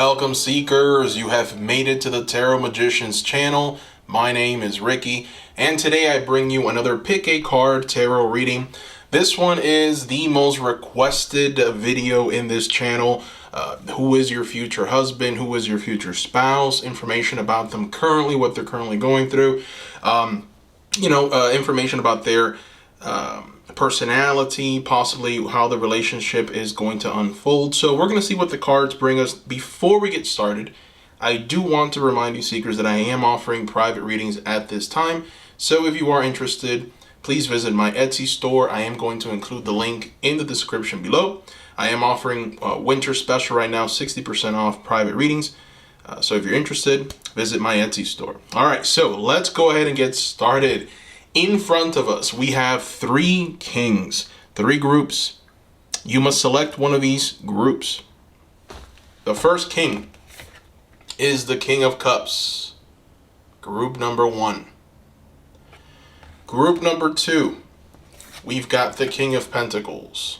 Welcome, seekers. You have made it to the Tarot Magicians channel. My name is Ricky, and today I bring you another pick a card tarot reading. This one is the most requested video in this channel. Who is your future husband? Who is your future spouse? Information about them currently, what they're currently going through. Information about their personality, possibly how the relationship is going to unfold. So we're going to see what the cards bring us. Before we get started, I do want to remind you, seekers, that I am offering private readings at this time. So if you are interested, please visit my Etsy store. I am going to include the link in the description below. I am offering a winter special right now, 60% off private readings. So if you're interested, visit my Etsy store. All right, so let's go ahead and get started. In front of us, we have three kings, three groups. You must select one of these groups. The first king is the King of Cups, group number 1. Group number 2, we've got the King of Pentacles.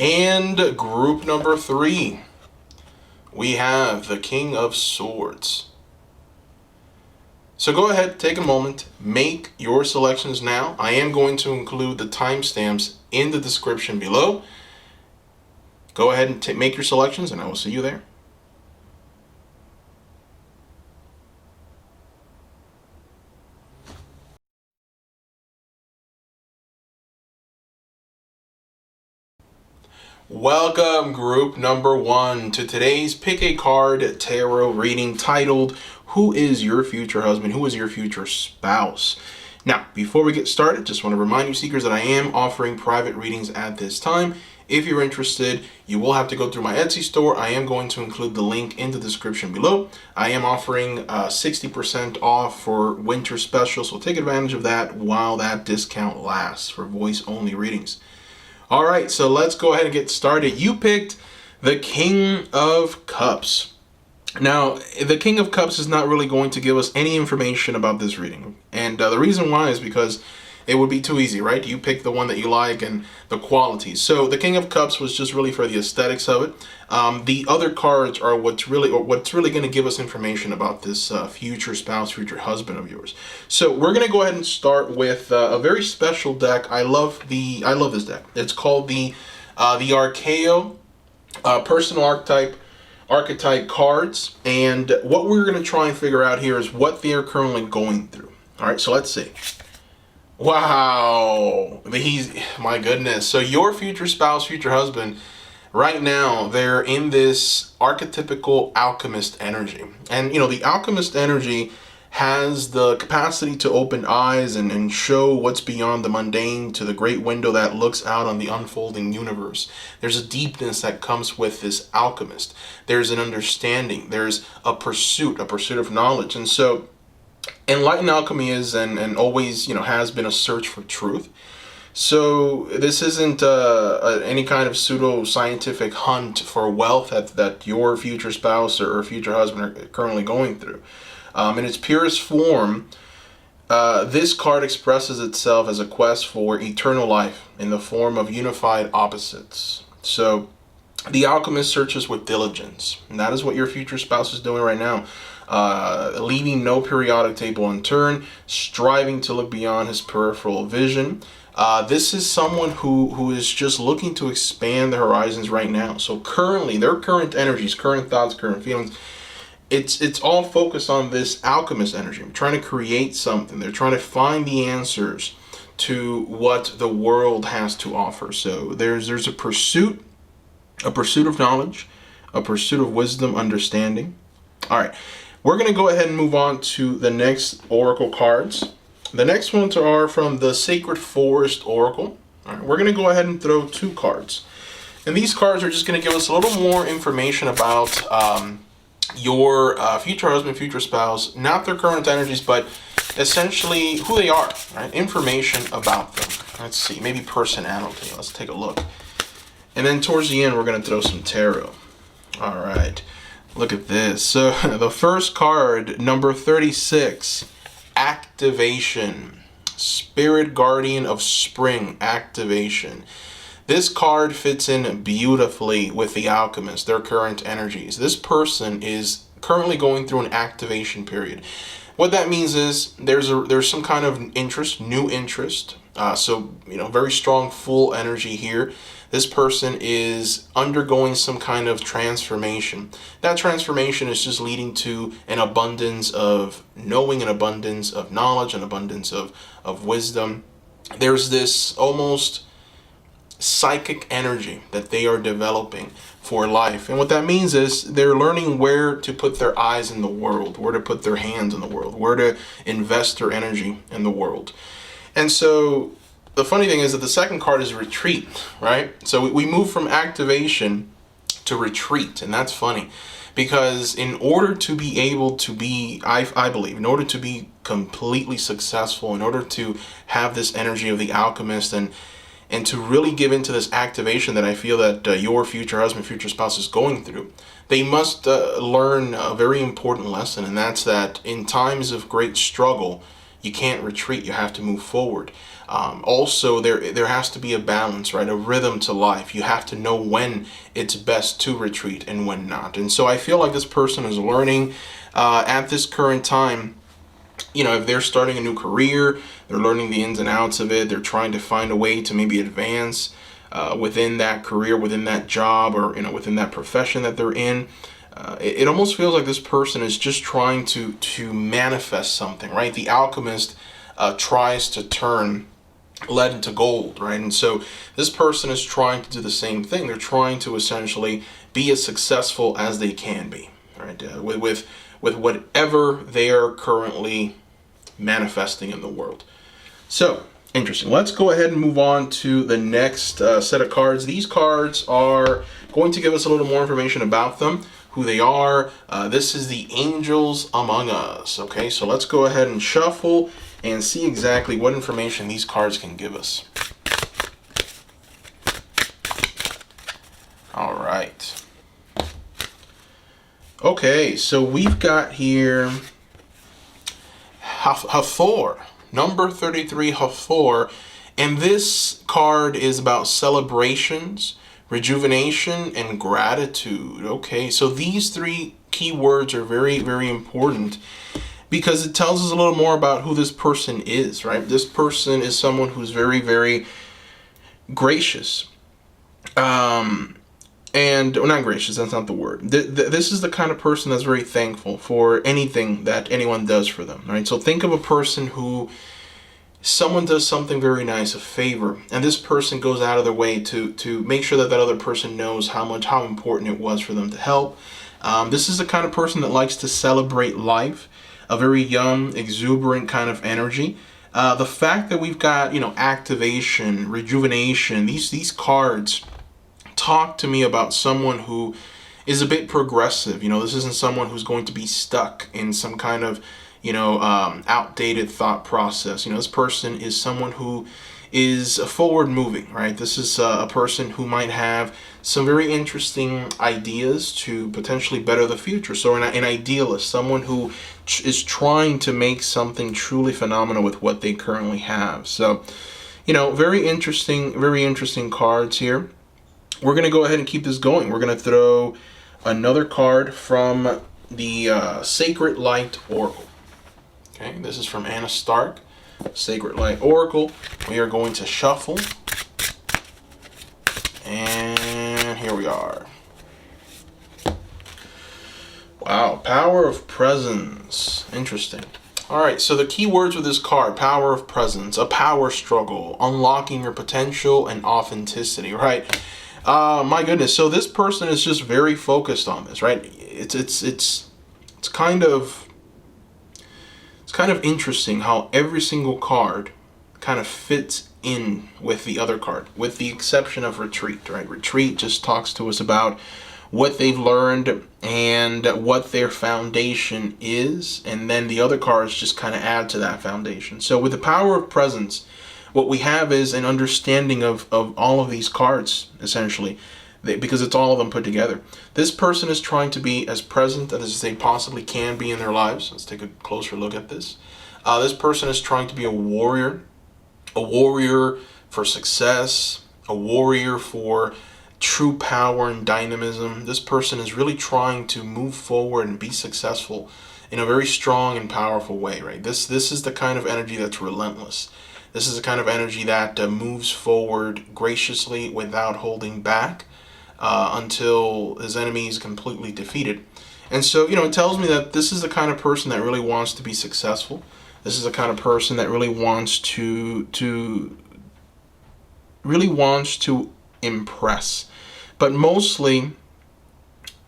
And group number 3, we have the King of Swords. So go ahead, take a moment, make your selections now. I am going to include the timestamps in the description below. Go ahead and make your selections, and I will see you there. Welcome, group number 1, to today's Pick a Card Tarot reading titled, Who is your future husband? Who is your future spouse? Now, before we get started, just want to remind you, seekers, that I am offering private readings at this time. If you're interested, you will have to go through my Etsy store. I am going to include the link in the description below. I am offering 60% off for winter special, so take advantage of that while that discount lasts for voice-only readings. All right, so let's go ahead and get started. You picked the King of Cups. Now, the King of Cups is not really going to give us any information about this reading. And the reason why is because it would be too easy, right? You pick the one that you like and the qualities. So the King of Cups was just really for the aesthetics of it. The other cards are what's really going to give us information about this future spouse, future husband of yours. So we're going to go ahead and start with a very special deck. I love this deck. It's called the Archeo Personal Archetype cards. And what we're going to try and figure out here is what they are currently going through. All right, so let's see. Wow, my goodness. So your future spouse, future husband, right now, they're in this archetypical alchemist energy. And, the alchemist energy has the capacity to open eyes and show what's beyond the mundane to the great window that looks out on the unfolding universe. There's a deepness that comes with this alchemist. There's an understanding. There's a pursuit of knowledge. And so enlightened alchemy is and always has been a search for truth. So this isn't any kind of pseudo-scientific hunt for wealth that your future spouse or future husband are currently going through. In its purest form, this card expresses itself as a quest for eternal life in the form of unified opposites. So the alchemist searches with diligence, and that is what your future spouse is doing right now. Leaving no periodic table unturned, striving to look beyond his peripheral vision. This is someone who is just looking to expand the horizons right now. So currently, their current energies, current thoughts, current feelings, it's all focused on this alchemist energy. I'm trying to create something. They're trying to find the answers to what the world has to offer. So there's a pursuit of knowledge, a pursuit of wisdom, understanding. All right. We're going to go ahead and move on to the next oracle cards. The next ones are from the Sacred Forest Oracle. All right, we're going to go ahead and throw 2 cards. And these cards are just going to give us a little more information about your future husband, future spouse, not their current energies, but essentially who they are, right? Information about them. Let's see, maybe personality. Let's take a look. And then towards the end, we're going to throw some tarot. All right. Look at this. So the first card, number 36, Activation. Spirit Guardian of Spring, Activation. This card fits in beautifully with the Alchemist, their current energies. This person is currently going through an activation period. What that means is there's some kind of interest, new interest. So, very strong, full energy here. This person is undergoing some kind of transformation. That transformation is just leading to an abundance of knowing, an abundance of knowledge, an abundance of wisdom. There's this almost psychic energy that they are developing for life. And what that means is they're learning where to put their eyes in the world, where to put their hands in the world, where to invest their energy in the world. And so the funny thing is that the second card is retreat, right? So we move from activation to retreat, and that's funny because in order to be able to be, I believe, in order to be completely successful, in order to have this energy of the alchemist and to really give into this activation that I feel that your future husband, future spouse is going through, they must learn a very important lesson, and that's that in times of great struggle, you can't retreat, you have to move forward. Also, there has to be a balance, right? A rhythm to life. You have to know when it's best to retreat and when not. And so I feel like this person is learning at this current time. If they're starting a new career, they're learning the ins and outs of it. They're trying to find a way to maybe advance within that career, within that job, or within that profession that they're in. It almost feels like this person is just trying to manifest something, right? The alchemist tries to turn lead into gold, right? And so this person is trying to do the same thing. They're trying to essentially be as successful as they can be, right? With whatever they are currently manifesting in the world. So interesting. Let's go ahead and move on to the next set of cards. These cards are going to give us a little more information about them, who they are. This is the angels among us. Okay, so let's go ahead and shuffle and see exactly what information these cards can give us. All right. Okay, so we've got here Hathor, number 33, Hathor, and this card is about celebrations, rejuvenation, and gratitude. Okay, so these three keywords are very, very important because it tells us a little more about who this person is, right? This person is someone who's very, very gracious. Not gracious, that's not the word. This is the kind of person that's very thankful for anything that anyone does for them, right? So think of a person who, someone does something very nice, a favor, and this person goes out of their way to make sure that other person knows how important it was for them to help. This is the kind of person that likes to celebrate life, a very young, exuberant kind of energy. The fact that we've got, activation, rejuvenation, these cards talk to me about someone who is a bit progressive. This isn't someone who's going to be stuck in some kind of, outdated thought process. This person is someone who is forward moving, right? This is a person who might have some very interesting ideas to potentially better the future. So an idealist, someone who is trying to make something truly phenomenal with what they currently have. So, very interesting cards here. We're going to go ahead and keep this going. We're going to throw another card from the Sacred Light Oracle. Okay, this is from Anna Stark, Sacred Light Oracle. We are going to shuffle. And here we are. Wow, Power of Presence. Interesting. All right, so the key words with this card: Power of Presence, a power struggle, unlocking your potential and authenticity, right? My goodness. So this person is just very focused on this, right? It's kind of interesting how every single card kind of fits in with the other card, with the exception of retreat, right? Retreat just talks to us about what they've learned and what their foundation is, and then the other cards just kind of add to that foundation. So with the Power of Presence, what we have is an understanding of all of these cards, essentially, because it's all of them put together. This person is trying to be as present as they possibly can be in their lives. Let's take a closer look at this. This person is trying to be a warrior for success, a warrior for true power and dynamism. This person is really trying to move forward and be successful in a very strong and powerful way, right? This is the kind of energy that's relentless. This is the kind of energy that moves forward graciously without holding back until his enemy is completely defeated. And so, it tells me that this is the kind of person that really wants to be successful. This is the kind of person that really wants to impress. But mostly,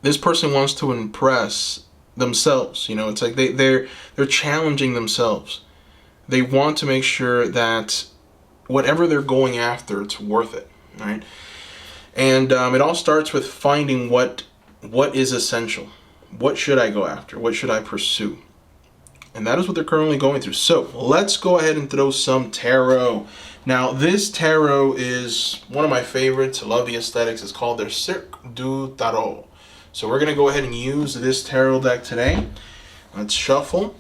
this person wants to impress themselves. It's like they're challenging themselves. They want to make sure that whatever they're going after, it's worth it, right? And it all starts with finding what is essential. What should I go after? What should I pursue? And that is what they're currently going through. So let's go ahead and throw some tarot. Now, this tarot is one of my favorites. I love the aesthetics. It's called their Cirque du Tarot. So we're going to go ahead and use this tarot deck today. Let's shuffle.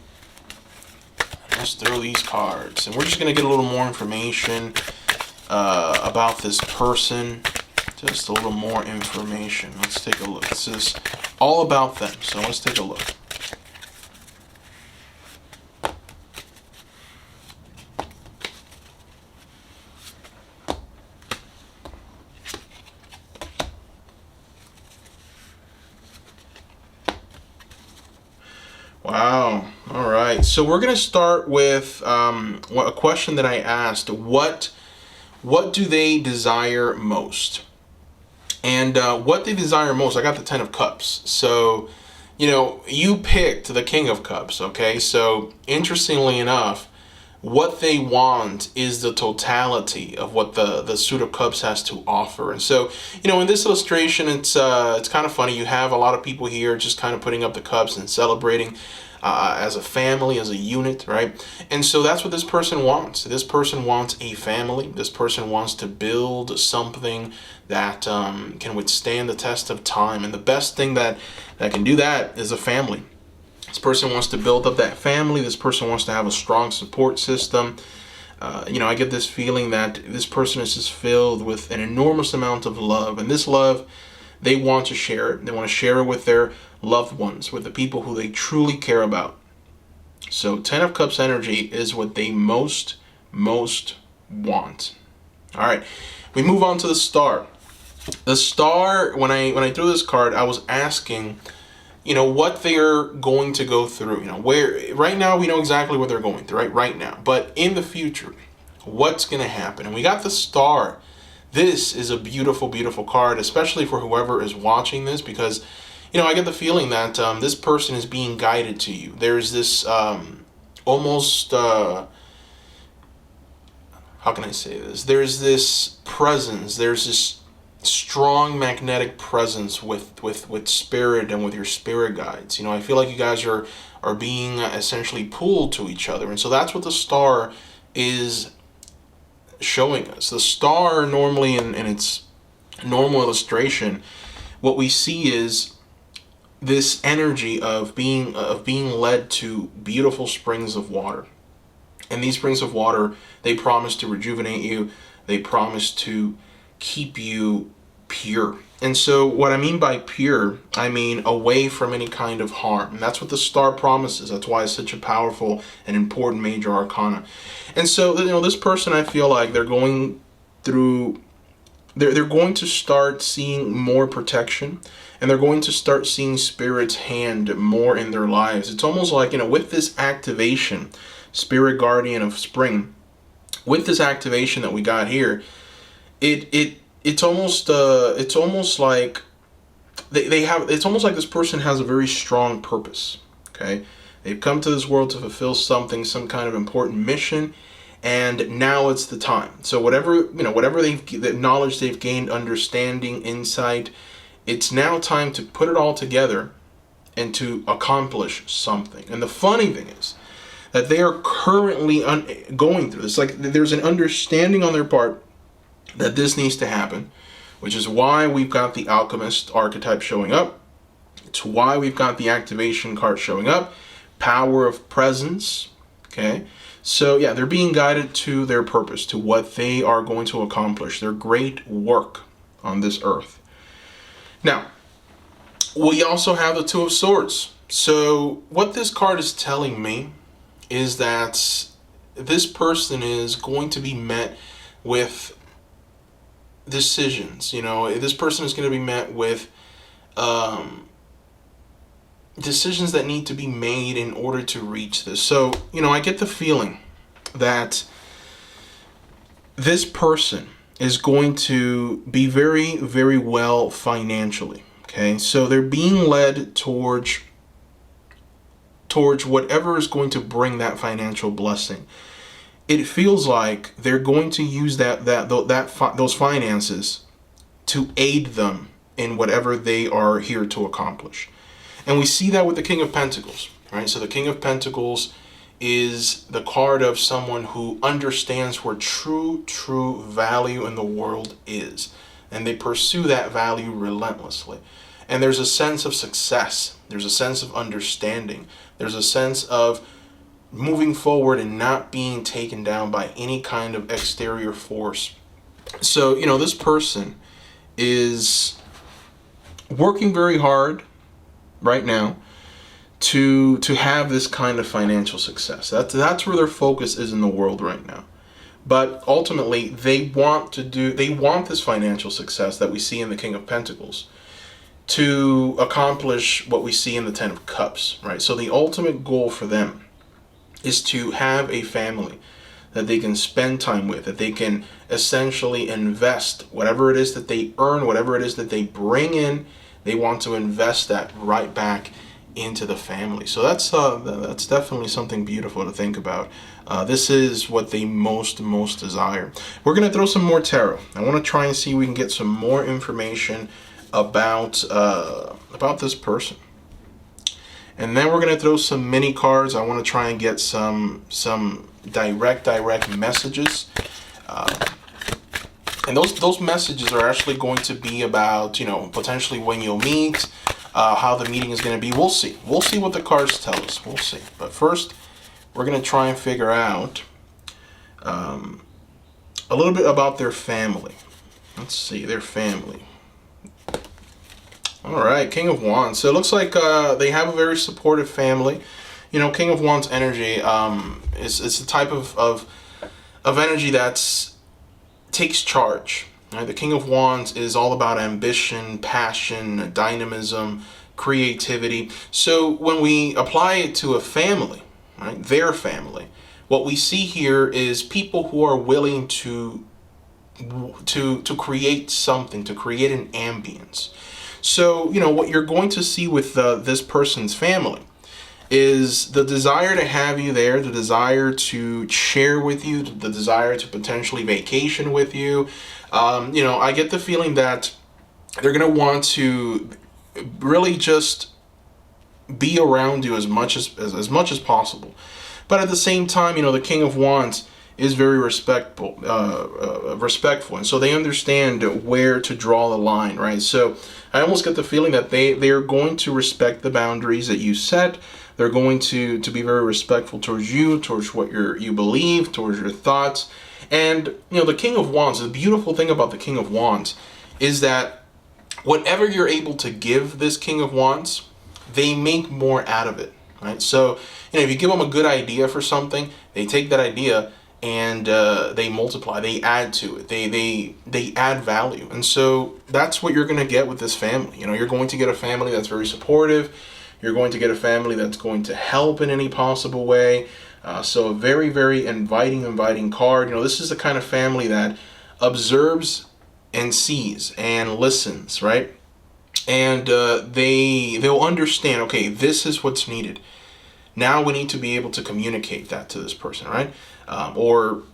Let's throw these cards. And we're just going to get a little more information about this person. Just a little more information. Let's take a look. This is all about them. So let's take a look. Wow. All right. So we're going to start with a question that I asked. What do they desire most? And what they desire most, I got the 10 of Cups. So, you picked the King of Cups, okay? So, interestingly enough, what they want is the totality of what the Suit of Cups has to offer. And so, in this illustration, it's kind of funny. You have a lot of people here just kind of putting up the cups and celebrating as a family, as a unit, right? And so that's what this person wants. This person wants a family. This person wants to build something that can withstand the test of time. And the best thing that can do that is a family. This person wants to build up that family. This person wants to have a strong support system. I get this feeling that this person is just filled with an enormous amount of love. And this love, they want to share it. They want to share it with their loved ones, with the people who they truly care about. So 10 of Cups energy is what they most want. All right, we move on to the Star. The Star, when I threw this card, I was asking, what they're going to go through. Where right now we know exactly what they're going through, right now. But in the future, what's going to happen? And we got the Star. This is a beautiful, beautiful card, especially for whoever is watching this, because I get the feeling that this person is being guided to you. There's this almost, how can I say this? There's this presence. There's this strong magnetic presence with spirit and with your spirit guides. I feel like you guys are being essentially pulled to each other. And so that's what the Star is showing us. The Star, normally in its normal illustration, what we see is this energy of being led to beautiful springs of water. And these springs of water, they promise to rejuvenate you. They promise to keep you pure. And so what I mean by pure, I mean away from any kind of harm. And that's what the Star promises. That's why it's such a powerful and important major arcana. And so, this person, I feel like they're going through, they're going to start seeing more protection, and they're going to start seeing Spirit's hand more in their lives. It's almost like, with this activation, Spirit Guardian of Spring, with this activation that we got here, it's almost like it's almost like this person has a very strong purpose. Okay, they've come to this world to fulfill something, some kind of important mission, and now it's the time. So whatever the knowledge they've gained, understanding, insight, it's now time to put it all together and to accomplish something. And the funny thing is that they are currently going through this. Like, there's an understanding on their part that this needs to happen, which is why we've got the Alchemist archetype showing up. It's why we've got the activation card showing up. Power of presence. Okay, So yeah, they're being guided to their purpose, to what they are going to accomplish, their great work on this earth. Now, we also have the Two of Swords. So what this card is telling me is that this person is going to be met with decisions. This person is going to be met with decisions that need to be made in order to reach this. So, I get the feeling that this person is going to be very, very well financially. Okay, so they're being led towards whatever is going to bring that financial blessing. It feels like they're going to use those finances to aid them in whatever they are here to accomplish. And we see that with the King of Pentacles, right? So the King of Pentacles is the card of someone who understands where true value in the world is, and they pursue that value relentlessly. And there's a sense of success. There's a sense of understanding. There's a sense of moving forward and not being taken down by any kind of exterior force. So, this person is working very hard right now to have this kind of financial success. That's where their focus is in the world right now. But ultimately, they want this financial success that we see in the King of Pentacles to accomplish what we see in the Ten of Cups, right? So the ultimate goal for them is to have a family that they can spend time with, that they can essentially invest whatever it is that they earn, whatever it is that they bring in. They want to invest that right back into the family. So that's definitely something beautiful to think about. This is what they most desire. We're going to throw some more tarot. I want to try and see if we can get some more information about this person. And then we're going to throw some mini cards. I want to try and get some direct messages. And those messages are actually going to be about, potentially when you'll meet, how the meeting is going to be. We'll see. We'll see what the cards tell us. We'll see. But first, we're going to try and figure out a little bit about their family. Let's see, their family. All right, King of Wands. So it looks like they have a very supportive family. King of Wands energy is the type of energy that's takes charge. Right? The King of Wands is all about ambition, passion, dynamism, creativity. So when we apply it to a family, right, their family, what we see here is people who are willing to create something, to create an ambience. So, what you're going to see with this person's family is the desire to have you there, the desire to share with you, the desire to potentially vacation with you. I get the feeling that they're going to want to really just be around you as much as possible. But at the same time, the King of Wands is very respectful, and so they understand where to draw the line, right? So I almost get the feeling that they are going to respect the boundaries that you set. They're going to be very respectful towards you, towards what you believe, towards your thoughts. And the King of Wands, the beautiful thing about the King of Wands is that whatever you're able to give this King of Wands, they make more out of it, right? So if you give them a good idea for something, they take that idea and they multiply, they add to it, they add value. And so that's what you're going to get with this family. You're going to get a family that's very supportive. You're going to get a family that's going to help in any possible way. So a very, very inviting card. This is the kind of family that observes and sees and listens, right? And they'll understand, okay, this is what's needed. Now we need to be able to communicate that to this person, right? Or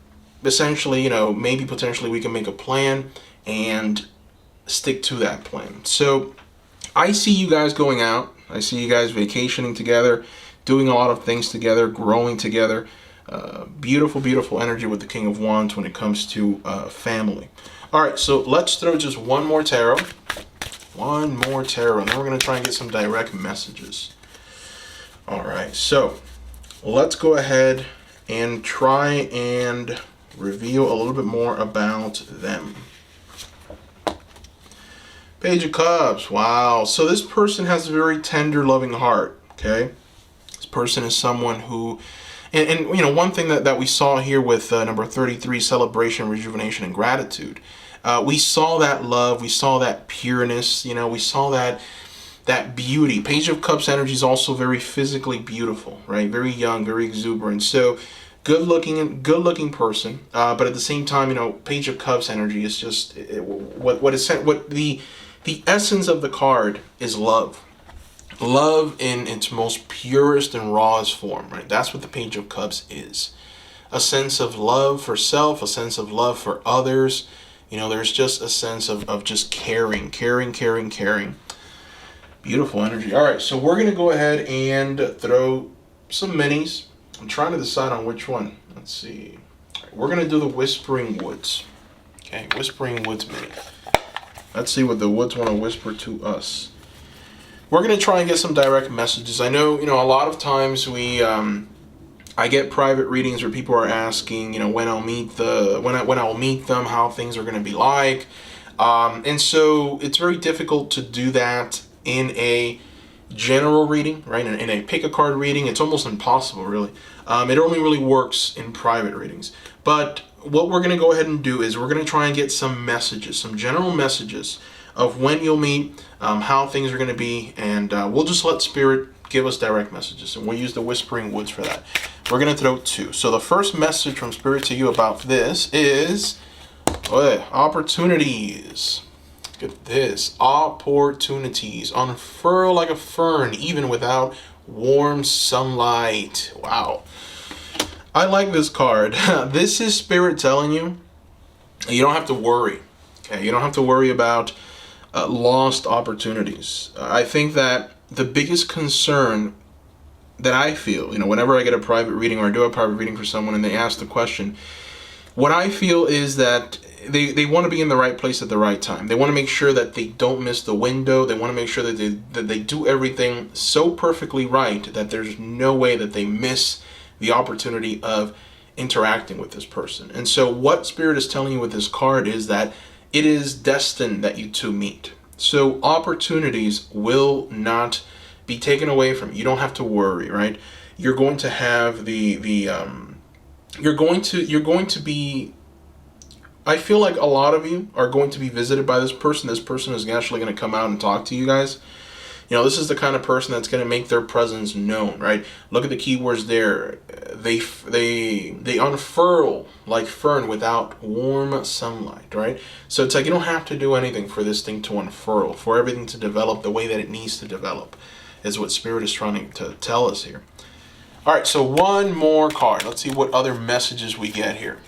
essentially, maybe potentially we can make a plan and stick to that plan. So I see you guys going out. I see you guys vacationing together, doing a lot of things together, growing together. Beautiful energy with the King of Wands when it comes to family. All right, so let's throw just one more tarot. One more tarot, and then we're going to try and get some direct messages. All right, so let's go ahead and try and reveal a little bit more about them. Page of Cups. Wow. So this person has a very tender, loving heart. Okay. This person is someone who, and you know, one thing that we saw here with number 33, celebration, rejuvenation, and gratitude. We saw that love. We saw that pureness. You know, we saw that beauty. Page of Cups energy is also very physically beautiful, right? Very young, very exuberant. So good looking person. But at the same time, you know, Page of Cups energy is just what the essence of the card is love. Love in its most purest and rawest form, right? That's what the Page of Cups is. A sense of love for self, a sense of love for others. You know, there's just a sense of just caring. Beautiful energy. All right, so we're going to go ahead and throw some minis. I'm trying to decide on which one. Let's see. All right, we're going to do the Whispering Woods. Okay, Whispering Woods mini. Let's see what the woods want to whisper to us. We're going to try and get some direct messages. I know, you know, a lot of times I get private readings where people are asking, you know, when I'll meet them, how things are going to be like. And so it's very difficult to do that in a general reading, right? In a pick a card reading, it's almost impossible, really. It only really works in private readings. But what we're going to go ahead and do is we're going to try and get some messages, some general messages of when you'll meet, how things are going to be, and we'll just let Spirit give us direct messages, and we'll use the Whispering Woods for that. We're going to throw 2. So the first message from Spirit to you about this is opportunities. Look at this. Opportunities. Unfurl like a fern, even without warm sunlight. Wow. I like this card. This is Spirit telling you don't have to worry. Okay, you don't have to worry about lost opportunities. I think that the biggest concern that I feel, you know, whenever I get a private reading or I do a private reading for someone and they ask the question, what I feel is that they want to be in the right place at the right time. They want to make sure that they don't miss the window. They want to make sure that they do everything so perfectly right that there's no way that they miss the opportunity of interacting with this person. And so what Spirit is telling you with this card is that it is destined that you two meet. So opportunities will not be taken away from you. You don't have to worry, right? You're going to have you're going to be, I feel like a lot of you are going to be visited by this person. This person is actually going to come out and talk to you guys. You know, this is the kind of person that's going to make their presence known, right? Look at the keywords there. They unfurl like fern without warm sunlight, right? So it's like you don't have to do anything for this thing to unfurl, for everything to develop the way that it needs to develop, is what Spirit is trying to tell us here. All right, so one more card. Let's see what other messages we get here.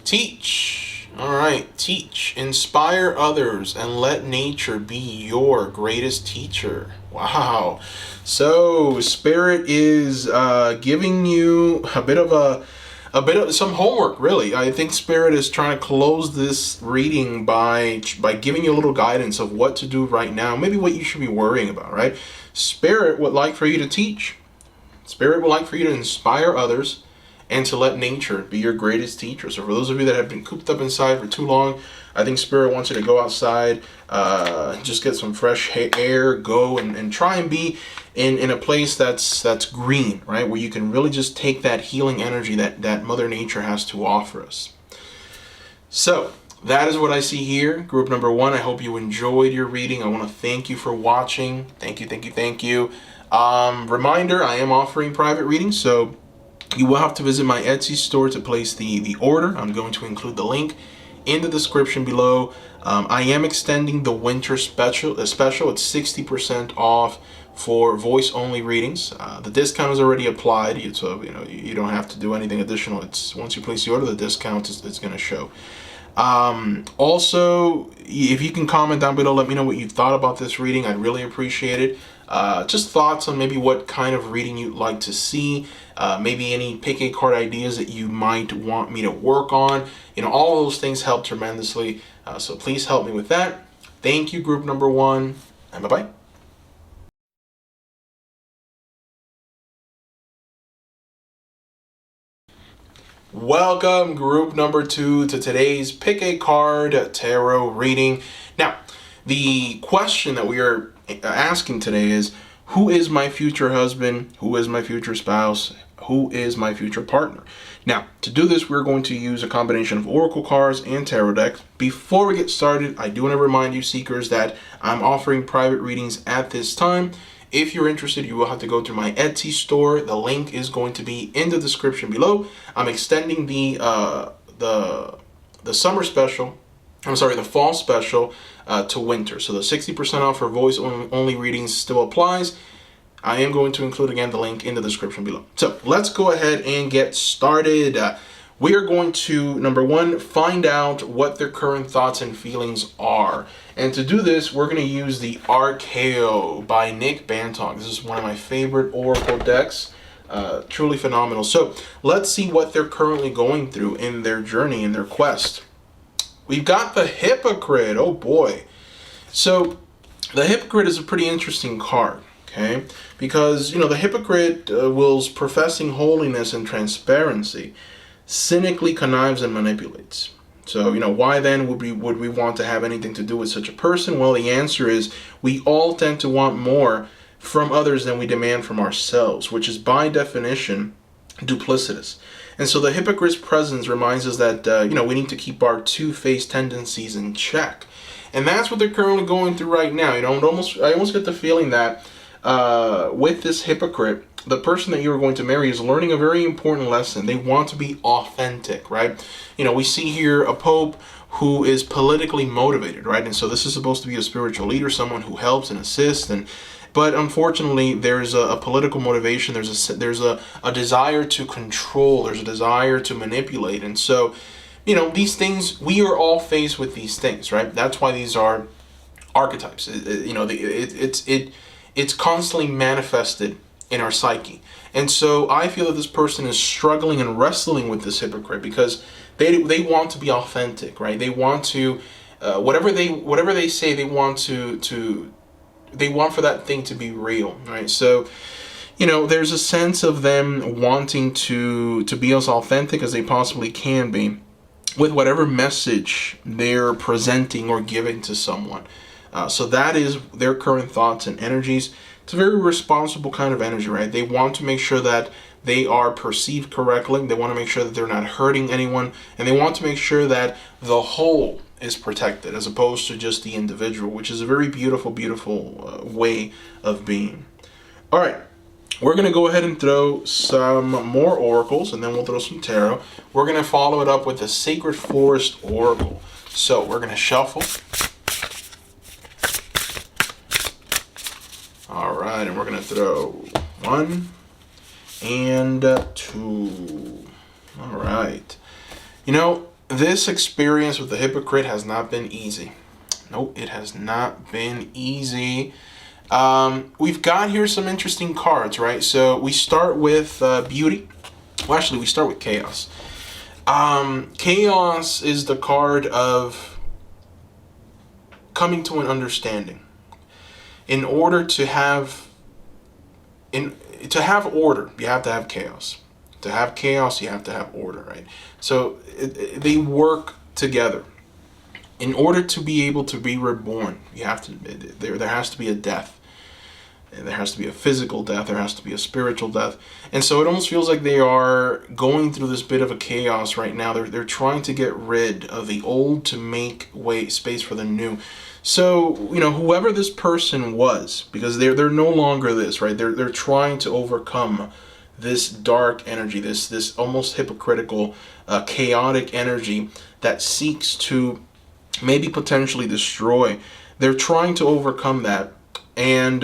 Teach. All right, teach. Inspire others and let nature be your greatest teacher. Wow. So Spirit is giving you a bit of some homework, really. I think Spirit is trying to close this reading by giving you a little guidance of what to do right now, maybe what you should be worrying about, right? Spirit would like for you to teach. Spirit would like for you to inspire others and to let nature be your greatest teacher. So for those of you that have been cooped up inside for too long, I think Spirit wants you to go outside, just get some fresh air, go and try and be in a place that's green, right? Where you can really just take that healing energy that Mother Nature has to offer us. So that is what I see here. Group number 1, I hope you enjoyed your reading. I want to thank you for watching. Thank you. Reminder, I am offering private readings, so you will have to visit my Etsy store to place the order. I'm going to include the link in the description below. I am extending the winter special. It's 60% off for voice-only readings. The discount is already applied, so you don't have to do anything additional. It's once you place the order, the discount is going to show. Also, if you can comment down below, let me know what you thought about this reading. I'd really appreciate it. Just thoughts on maybe what kind of reading you'd like to see, maybe any pick a card ideas that you might want me to work on. All those things help tremendously. So please help me with that. Thank you, group number 1, and bye-bye. Welcome, group number 2, to today's Pick a Card Tarot reading. Now, the question that we are asking today is, who is my future husband? Who is my future spouse? Who is my future partner? Now, to do this, we're going to use a combination of oracle cards and tarot decks. Before we get started, I do want to remind you, seekers, that I'm offering private readings at this time. If you're interested, you will have to go to my Etsy store. The link is going to be in the description below. I'm extending the summer special. The fall special to winter. So the 60% off for voice only readings still applies. I am going to include again the link in the description below. So let's go ahead and get started. We are going to, number one, find out what their current thoughts and feelings are. And to do this, we're going to use the Archeo by Nick Bantock. This is one of my favorite oracle decks. Truly phenomenal. So let's see what they're currently going through in their journey, in their quest. We've got the Hypocrite. Oh boy. So the Hypocrite is a pretty interesting card. Okay, because the hypocrite whilst professing holiness and transparency, cynically connives and manipulates. So why then would we want to have anything to do with such a person? Well, the answer is we all tend to want more from others than we demand from ourselves, which is by definition duplicitous. And so the hypocrite's presence reminds us that we need to keep our two-faced tendencies in check, and that's what they're currently going through right now. I almost get the feeling that with this hypocrite, the person that you're going to marry is learning a very important lesson. They want to be authentic, right? We see here a pope who is politically motivated, right? And so this is supposed to be a spiritual leader, someone who helps and assists, but unfortunately there's a political motivation. There's a desire to control. There's a desire to manipulate. And so, these things, we are all faced with these things, right? That's why these are archetypes. It's constantly manifested in our psyche. And so I feel that this person is struggling and wrestling with this hypocrite because they want to be authentic, right? They want to whatever they say, they want for that thing to be real, right? So there's a sense of them wanting to be as authentic as they possibly can be with whatever message they're presenting or giving to someone. So that is their current thoughts and energies. It's a very responsible kind of energy, right? They want to make sure that they are perceived correctly. They want to make sure that they're not hurting anyone. And they want to make sure that the whole is protected as opposed to just the individual, which is a very beautiful, beautiful way of being. All right. We're going to go ahead and throw some more oracles, and then we'll throw some tarot. We're going to follow it up with the Sacred Forest Oracle. So we're going to shuffle. All right, and we're going to throw 1 and 2. All right. This experience with the hypocrite has not been easy. Nope, it has not been easy. We've got here some interesting cards, right? So we start with beauty. Well, actually, we start with chaos. Chaos is the card of coming to an understanding. In order to have order, you have to have chaos. To have chaos, you have to have order, right? So they work together. In order to be able to be reborn, there has to be a death. There has to be a physical death. There has to be a spiritual death. And so it almost feels like they are going through this bit of a chaos right now. They're trying to get rid of the old to make space for the new. So, whoever this person was, because they're no longer this, right? They're trying to overcome this dark energy, this almost hypocritical, chaotic energy that seeks to maybe potentially destroy. They're trying to overcome that. And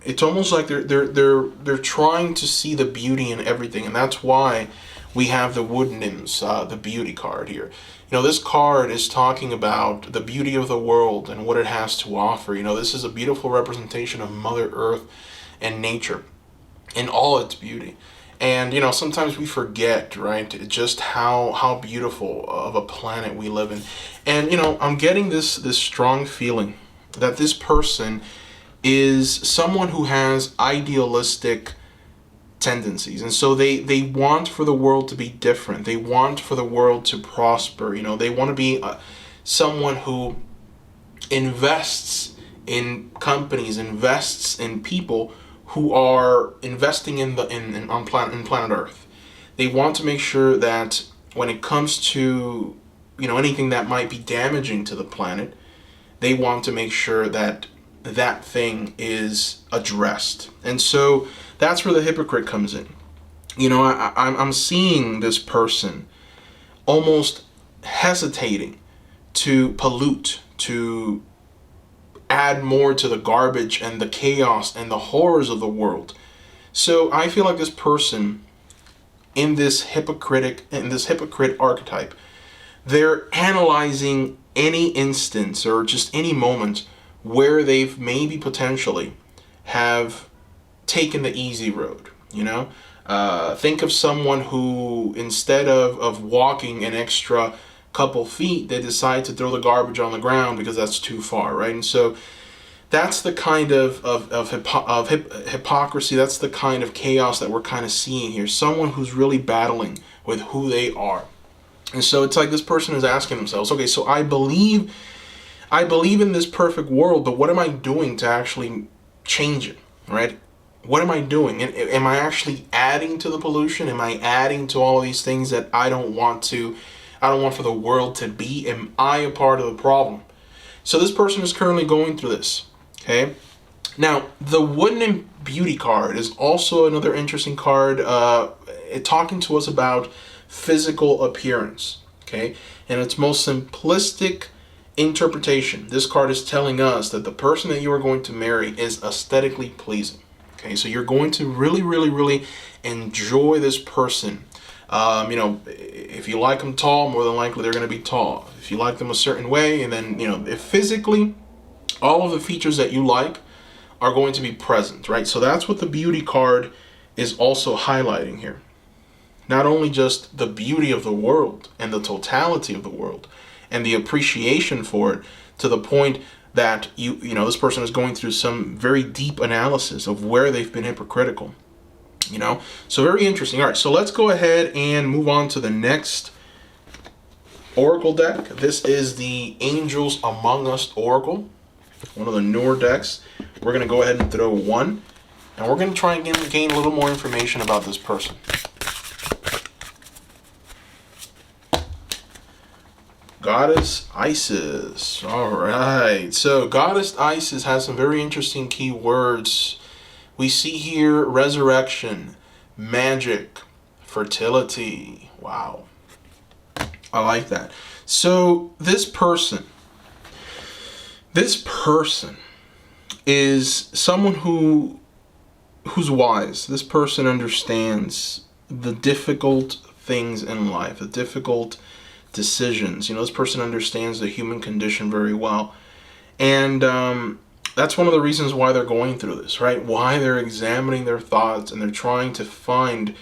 it's almost like they're trying to see the beauty in everything, and that's why we have the Wood Nymphs, the beauty card here. This card is talking about the beauty of the world and what it has to offer. This is a beautiful representation of Mother Earth and nature in all its beauty. And sometimes we forget, right, just how beautiful of a planet we live in. And I'm getting this strong feeling that this person is someone who has idealistic tendencies. And so they want for the world to be different. They want for the world to prosper. They want to be someone who invests in companies, invests in people who are investing on planet Earth. They want to make sure that when it comes to anything that might be damaging to the planet, they want to make sure that that thing is addressed. And so that's where the hypocrite comes in. I'm seeing this person almost hesitating to pollute, to add more to the garbage and the chaos and the horrors of the world. So I feel like this person in this hypocrite archetype, they're analyzing any instance or just any moment where they've maybe potentially have taken the easy road. Think of someone who, instead of walking an extra couple feet, they decide to throw the garbage on the ground because that's too far, right? And so that's the kind of hypocrisy, that's the kind of chaos that we're kind of seeing here. Someone who's really battling with who they are. And so it's like this person is asking themselves, okay, so I believe in this perfect world, but what am I doing to actually change it, right? What am I doing? Am I actually adding to the pollution? Am I adding to all of these things that I don't want for the world to be? Am I a part of the problem? So this person is currently going through this, okay? Now, the Wooden and Beauty card is also another interesting card, talking to us about physical appearance, okay? And its most simplistic interpretation, this card is telling us that the person that you are going to marry is aesthetically pleasing. Okay, so you're going to really, really, really enjoy this person. If you like them tall, more than likely they're going to be tall. If you like them a certain way, and then, if physically, all of the features that you like are going to be present, right? So that's what the beauty card is also highlighting here. Not only just the beauty of the world and the totality of the world and the appreciation for it, to the point that this person is going through some very deep analysis of where they've been hypocritical. So very interesting. All right, so let's go ahead and move on to the next oracle deck. This is the Angels Among Us Oracle, one of the newer decks. We're going to go ahead and throw one, and we're going to try and gain a little more information about this person. Goddess Isis. All right. So Goddess Isis has some very interesting keywords. We see here resurrection, magic, fertility. Wow. I like that. So this person is someone who's wise. This person understands the difficult things in life, the difficult decisions. This person understands the human condition very well. And that's one of the reasons why they're going through this, right? Why they're examining their thoughts, and they're trying to find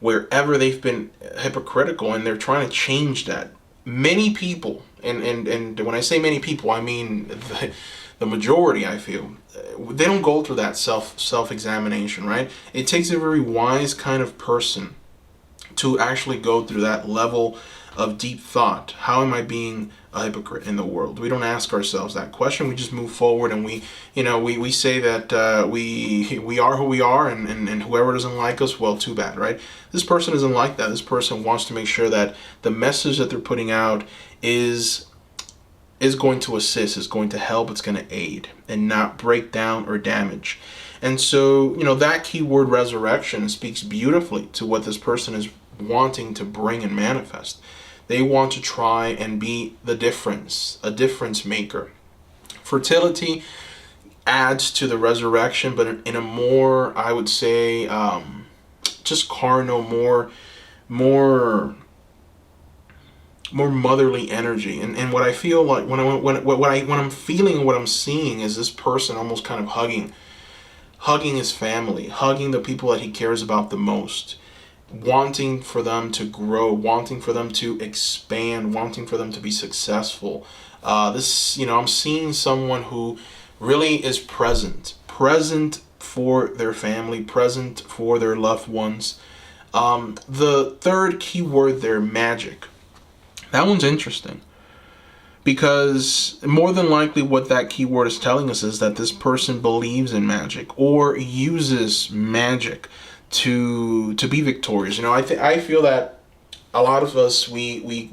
wherever they've been hypocritical, and they're trying to change that. Many people, and when I say many people, I mean the majority, I feel, they don't go through that self-examination, right? It takes a very wise kind of person to actually go through that level of deep thought. How am I being a hypocrite in the world? We don't ask ourselves that question. We just move forward, and we say that we are who we are, and whoever doesn't like us, well, too bad, right? This person isn't like that. This person wants to make sure that the message that they're putting out is going to assist, is going to help, it's going to aid, and not break down or damage. And so, that keyword resurrection speaks beautifully to what this person is wanting to bring and manifest. They want to try and be the difference, a difference maker. Fertility adds to the resurrection, but in a more, I would say, just carnal, more motherly energy. And what I feel like when I'm feeling and what I'm seeing is this person almost kind of hugging his family, hugging the people that he cares about the most, wanting for them to grow, wanting for them to expand, wanting for them to be successful. I'm seeing someone who really is present for their family, present for their loved ones. The third keyword there, magic. That one's interesting, because more than likely what that keyword is telling us is that this person believes in magic or uses magic to be victorious. I feel that a lot of us, when we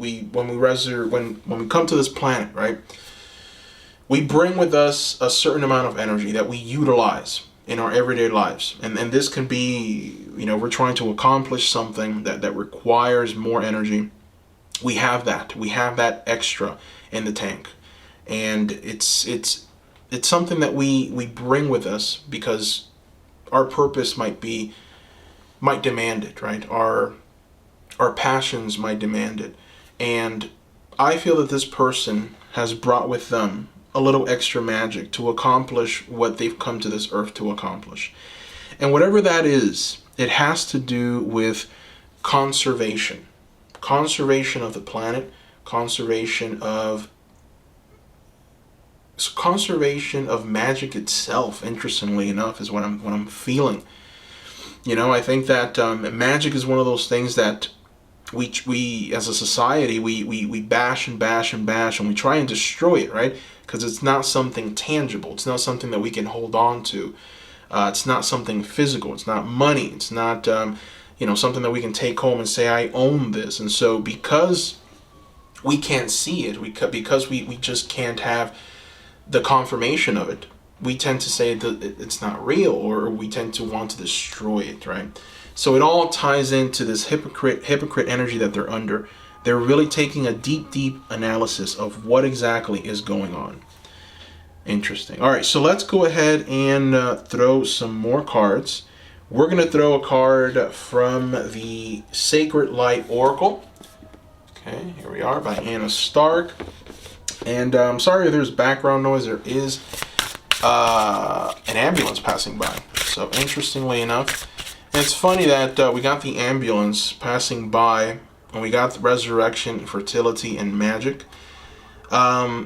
come to this planet, right, we bring with us a certain amount of energy that we utilize in our everyday lives. And this can be, we're trying to accomplish something that requires more energy. We have that extra in the tank. And it's something that we bring with us because our purpose might demand it, right? Our passions might demand it. And I feel that this person has brought with them a little extra magic to accomplish what they've come to this earth to accomplish. And whatever that is, it has to do with conservation. Conservation of the planet, conservation of magic itself, interestingly enough, is what I'm feeling. I think that magic is one of those things that we as a society, we bash and bash and bash, and we try and destroy it, right? Because it's not something tangible. It's not something that we can hold on to. It's not something physical. It's not money. It's not something that we can take home and say, I own this. And so because we can't see it, because we just can't have the confirmation of it, we tend to say that it's not real, or we tend to want to destroy it, right? So it all ties into this hypocrite energy that they're under. They're really taking a deep analysis of what exactly is going on. Interesting. All right, so let's go ahead and throw some more cards. We're going to throw a card from the Sacred Light Oracle. Okay, here we are, by Anna Stark. And I'm sorry if there's background noise. There is an ambulance passing by. So interestingly enough, and it's funny that we got the ambulance passing by, and we got the resurrection, fertility, and magic. I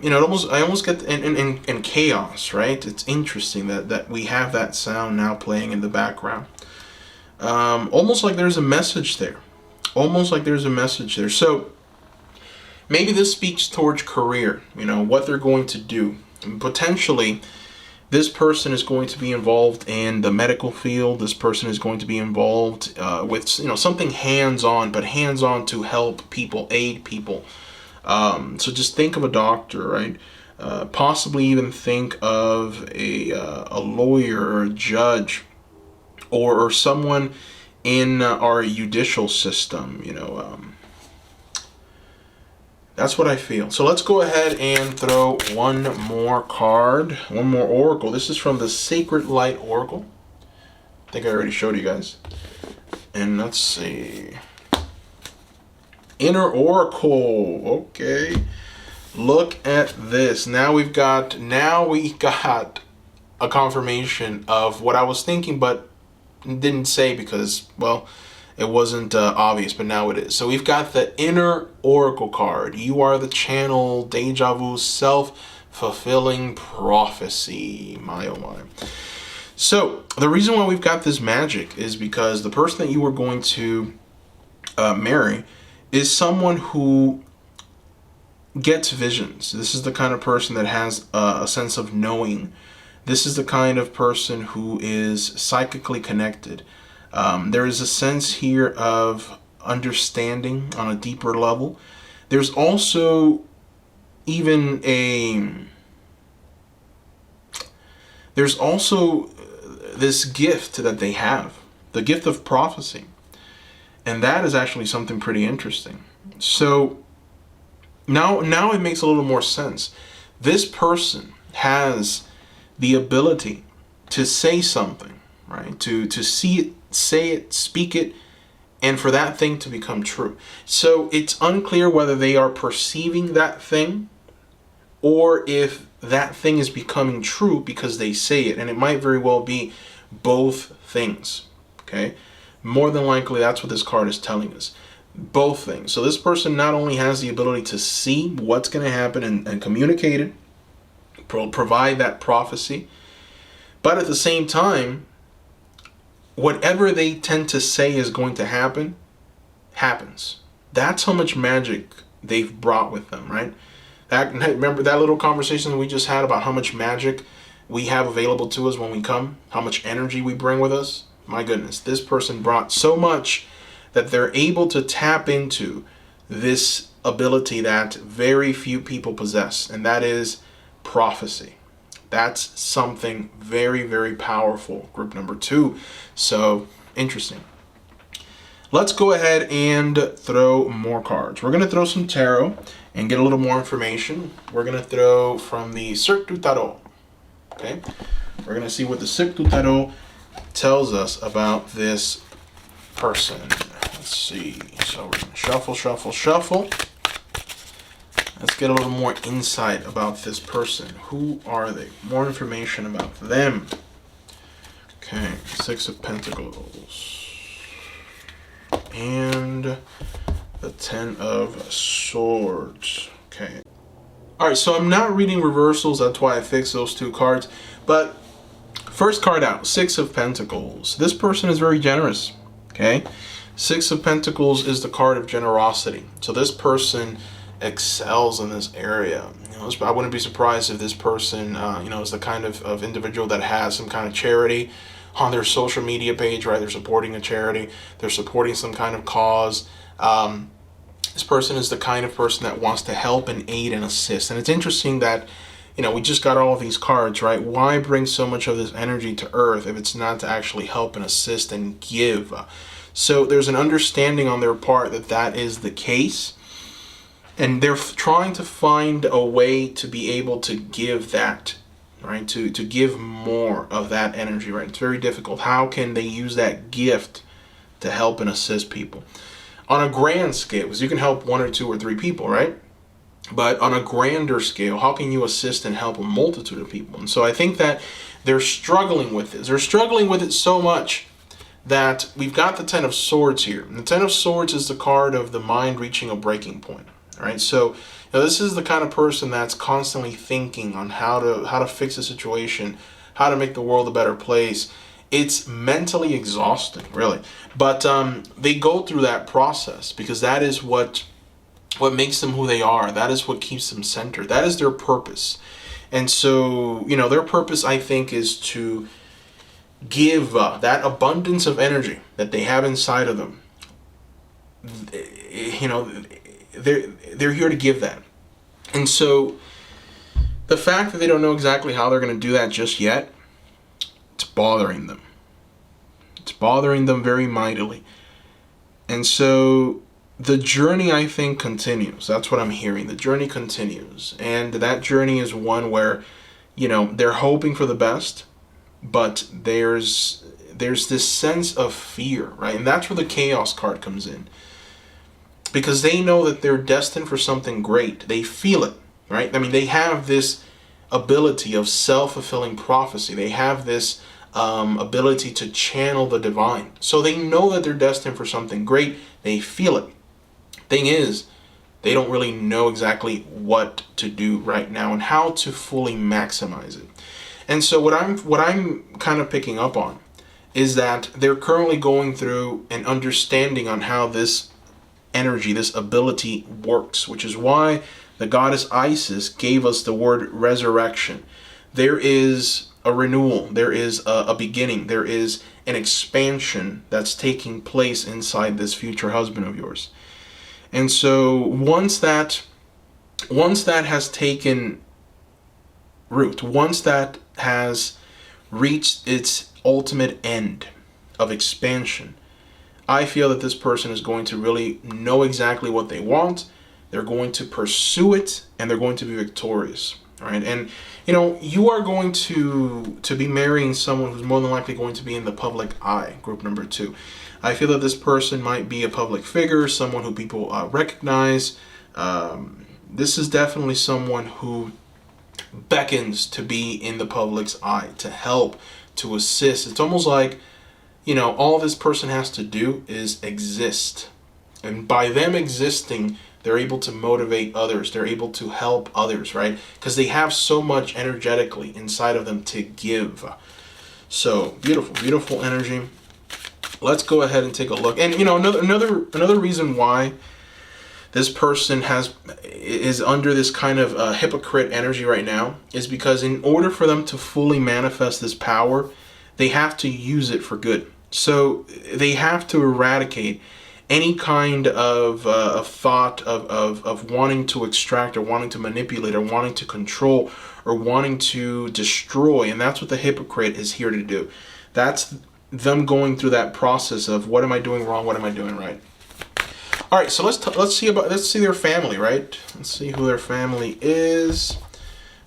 almost get in chaos, right? It's interesting that we have that sound now playing in the background. Almost like there's a message there. So maybe this speaks towards career, what they're going to do. And potentially, this person is going to be involved in the medical field. This person is going to be involved with something hands-on, but hands-on to help people, aid people. So just think of a doctor, right? Possibly even think of a lawyer or a judge, or someone in our judicial system. That's what I feel. So let's go ahead and throw one more card, one more oracle. This is from the Sacred Light Oracle. I think I already showed you guys. And let's see. Inner Oracle. Okay. Look at this. Now we got a confirmation of what I was thinking, but didn't say because, well, it wasn't obvious, but now it is. So we've got the Inner Oracle card. You are the channel, deja vu, self-fulfilling prophecy. My oh my. So the reason why we've got this magic is because the person that you are going to marry is someone who gets visions. This is the kind of person that has a sense of knowing. This is the kind of person who is psychically connected. There is a sense here of understanding on a deeper level. There's also even this gift that they have, the gift of prophecy. And that is actually something pretty interesting. So now it makes a little more sense. This person has the ability to say something, right? To see it, say it, speak it, and for that thing to become true. So it's unclear whether they are perceiving that thing or if that thing is becoming true because they say it. And it might very well be both things, okay? More than likely, that's what this card is telling us. Both things. So this person not only has the ability to see what's going to happen and communicate it, provide that prophecy, but at the same time, whatever they tend to say is going to happen, happens. That's how much magic they've brought with them, right? Remember that little conversation that we just had about how much magic we have available to us when we come, how much energy we bring with us? My goodness, this person brought so much that they're able to tap into this ability that very few people possess, and that is prophecy. That's something very, very powerful, group number 2. So, interesting. Let's go ahead and throw more cards. We're going to throw some tarot and get a little more information. We're going to throw from the Cirque du Tarot. Okay? We're going to see what the Cirque du Tarot tells us about this person. Let's see. So we're going to shuffle, shuffle, shuffle. Let's get a little more insight about this person. Who are they? More information about them. Okay, 6 of Pentacles. And the 10 of Swords. Okay. Alright, so I'm not reading reversals. That's why I fixed those 2 cards. But first card out, 6 of Pentacles. This person is very generous. Okay? 6 of Pentacles is the card of generosity. So this person excels in this area. You know, I wouldn't be surprised if this person, is the kind of individual that has some kind of charity on their social media page, right? They're supporting a charity. They're supporting some kind of cause. This person is the kind of person that wants to help and aid and assist. And it's interesting that, we just got all of these cards, right? Why bring so much of this energy to Earth if it's not to actually help and assist and give? So there's an understanding on their part that that is the case. And they're trying to find a way to be able to give that, right? To give more of that energy, right? It's very difficult. How can they use that gift to help and assist people? On a grand scale, because you can help 1 or 2 or 3 people, right? But on a grander scale, how can you assist and help a multitude of people? And so I think that they're struggling with this. They're struggling with it so much that we've got the 10 of Swords here. And the 10 of Swords is the card of the mind reaching a breaking point. All right, so this is the kind of person that's constantly thinking on how to fix a situation, how to make the world a better place. It's mentally exhausting, really. But they go through that process because that is what makes them who they are. That is what keeps them centered. That is their purpose. And so, their purpose, I think, is to give that abundance of energy that they have inside of them. They're here to give that. And so the fact that they don't know exactly how they're going to do that just yet, it's bothering them. It's bothering them very mightily. And so the journey, I think, continues. That's what I'm hearing. The journey continues. And that journey is one where, they're hoping for the best, but there's this sense of fear, right? And that's where the Chaos card comes in. Because they know that they're destined for something great. They feel it, right? I mean, they have this ability of self-fulfilling prophecy. They have this ability to channel the divine. So they know that they're destined for something great. They feel it. Thing is, they don't really know exactly what to do right now and how to fully maximize it. And so what I'm kind of picking up on is that they're currently going through an understanding on how this energy, this ability works, which is why the goddess Isis gave us the word resurrection. There is a renewal, there is a beginning, there is an expansion that's taking place inside this future husband of yours. And so once that has taken root, once that has reached its ultimate end of expansion, I feel that this person is going to really know exactly what they want. They're going to pursue it, and they're going to be victorious. All right, and you are going to be marrying someone who's more than likely going to be in the public eye. Group number 2. I feel that this person might be a public figure, someone who people recognize. This is definitely someone who beckons to be in the public's eye, to help, to assist. It's almost like, all this person has to do is exist. And by them existing, they're able to motivate others. They're able to help others, right? Because they have so much energetically inside of them to give. So, beautiful, beautiful energy. let's go ahead and take a look. And another reason why this person is under this kind of hypocrite energy right now is because in order for them to fully manifest this power, they have to use it for good. So they have to eradicate any kind of thought of wanting to extract or wanting to manipulate or wanting to control or wanting to destroy. And that's what the hypocrite is here to do. That's them going through that process of, what am I doing wrong? What am I doing right? All right, so let's see their family, right? Let's see who their family is.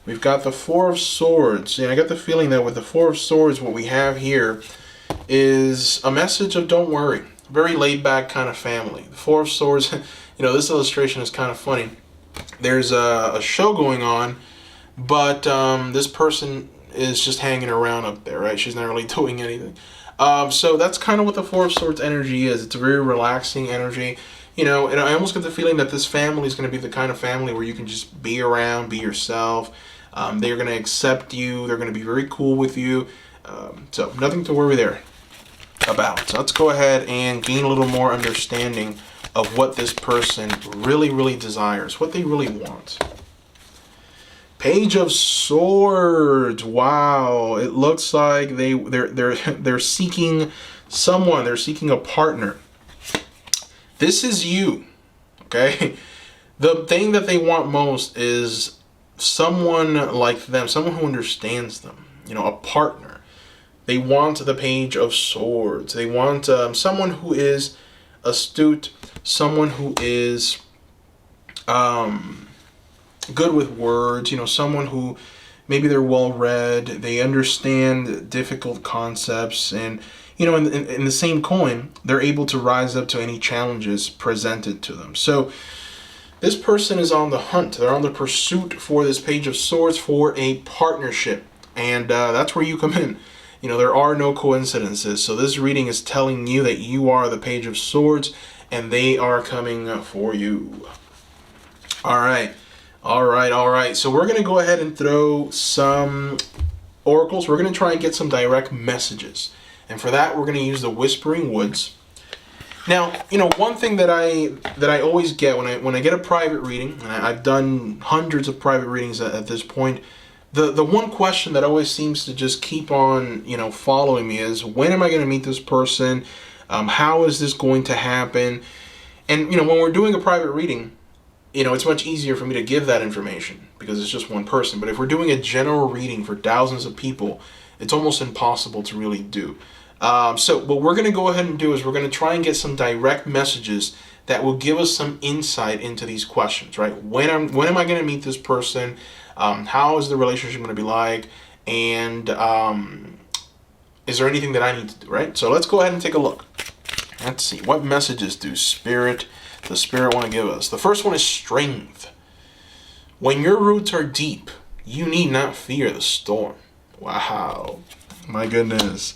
We've got the Four of Swords. And I got the feeling that with the Four of Swords, what we have here is a message of don't worry. Very laid back kind of family. The Four of Swords, this illustration is kind of funny. There's a show going on, but this person is just hanging around up there, right? She's not really doing anything. So that's kind of what the Four of Swords energy is. It's a very relaxing energy. And I almost get the feeling that this family is going to be the kind of family where you can just be around, be yourself. They're going to accept you. They're going to be very cool with you. So nothing to worry there about. So let's go ahead and gain a little more understanding of what this person really, really desires, what they really want. Page of Swords. Wow, it looks like they're seeking someone. They're seeking a partner. This is you, okay? The thing that they want most is someone like them, someone who understands them, a partner. They want the Page of Swords. They want someone who is astute, someone who is good with words, someone who maybe they're well read, they understand difficult concepts, and in the same coin, they're able to rise up to any challenges presented to them. So this person is on the hunt. They're on the pursuit for this Page of Swords, for a partnership. And that's where you come in. There are no coincidences. So this reading is telling you that you are the Page of Swords, and they are coming for you. All right. So we're going to go ahead and throw some oracles. We're going to try and get some direct messages. And for that, we're going to use the Whispering Woods. Now, one thing that I always get when I get a private reading, and I've done hundreds of private readings at this point, the one question that always seems to just keep on, following me is, when am I going to meet this person? How is this going to happen? And, when we're doing a private reading, it's much easier for me to give that information because it's just one person. But if we're doing a general reading for thousands of people, it's almost impossible to really do. So what we're going to go ahead and do is we're going to try and get some direct messages that will give us some insight into these questions, right? When am I going to meet this person? How is the relationship going to be like? And is there anything that I need to do, right? So let's go ahead and take a look. Let's see. What messages do the Spirit want to give us? The first one is strength. When your roots are deep, you need not fear the storm. Wow. My goodness.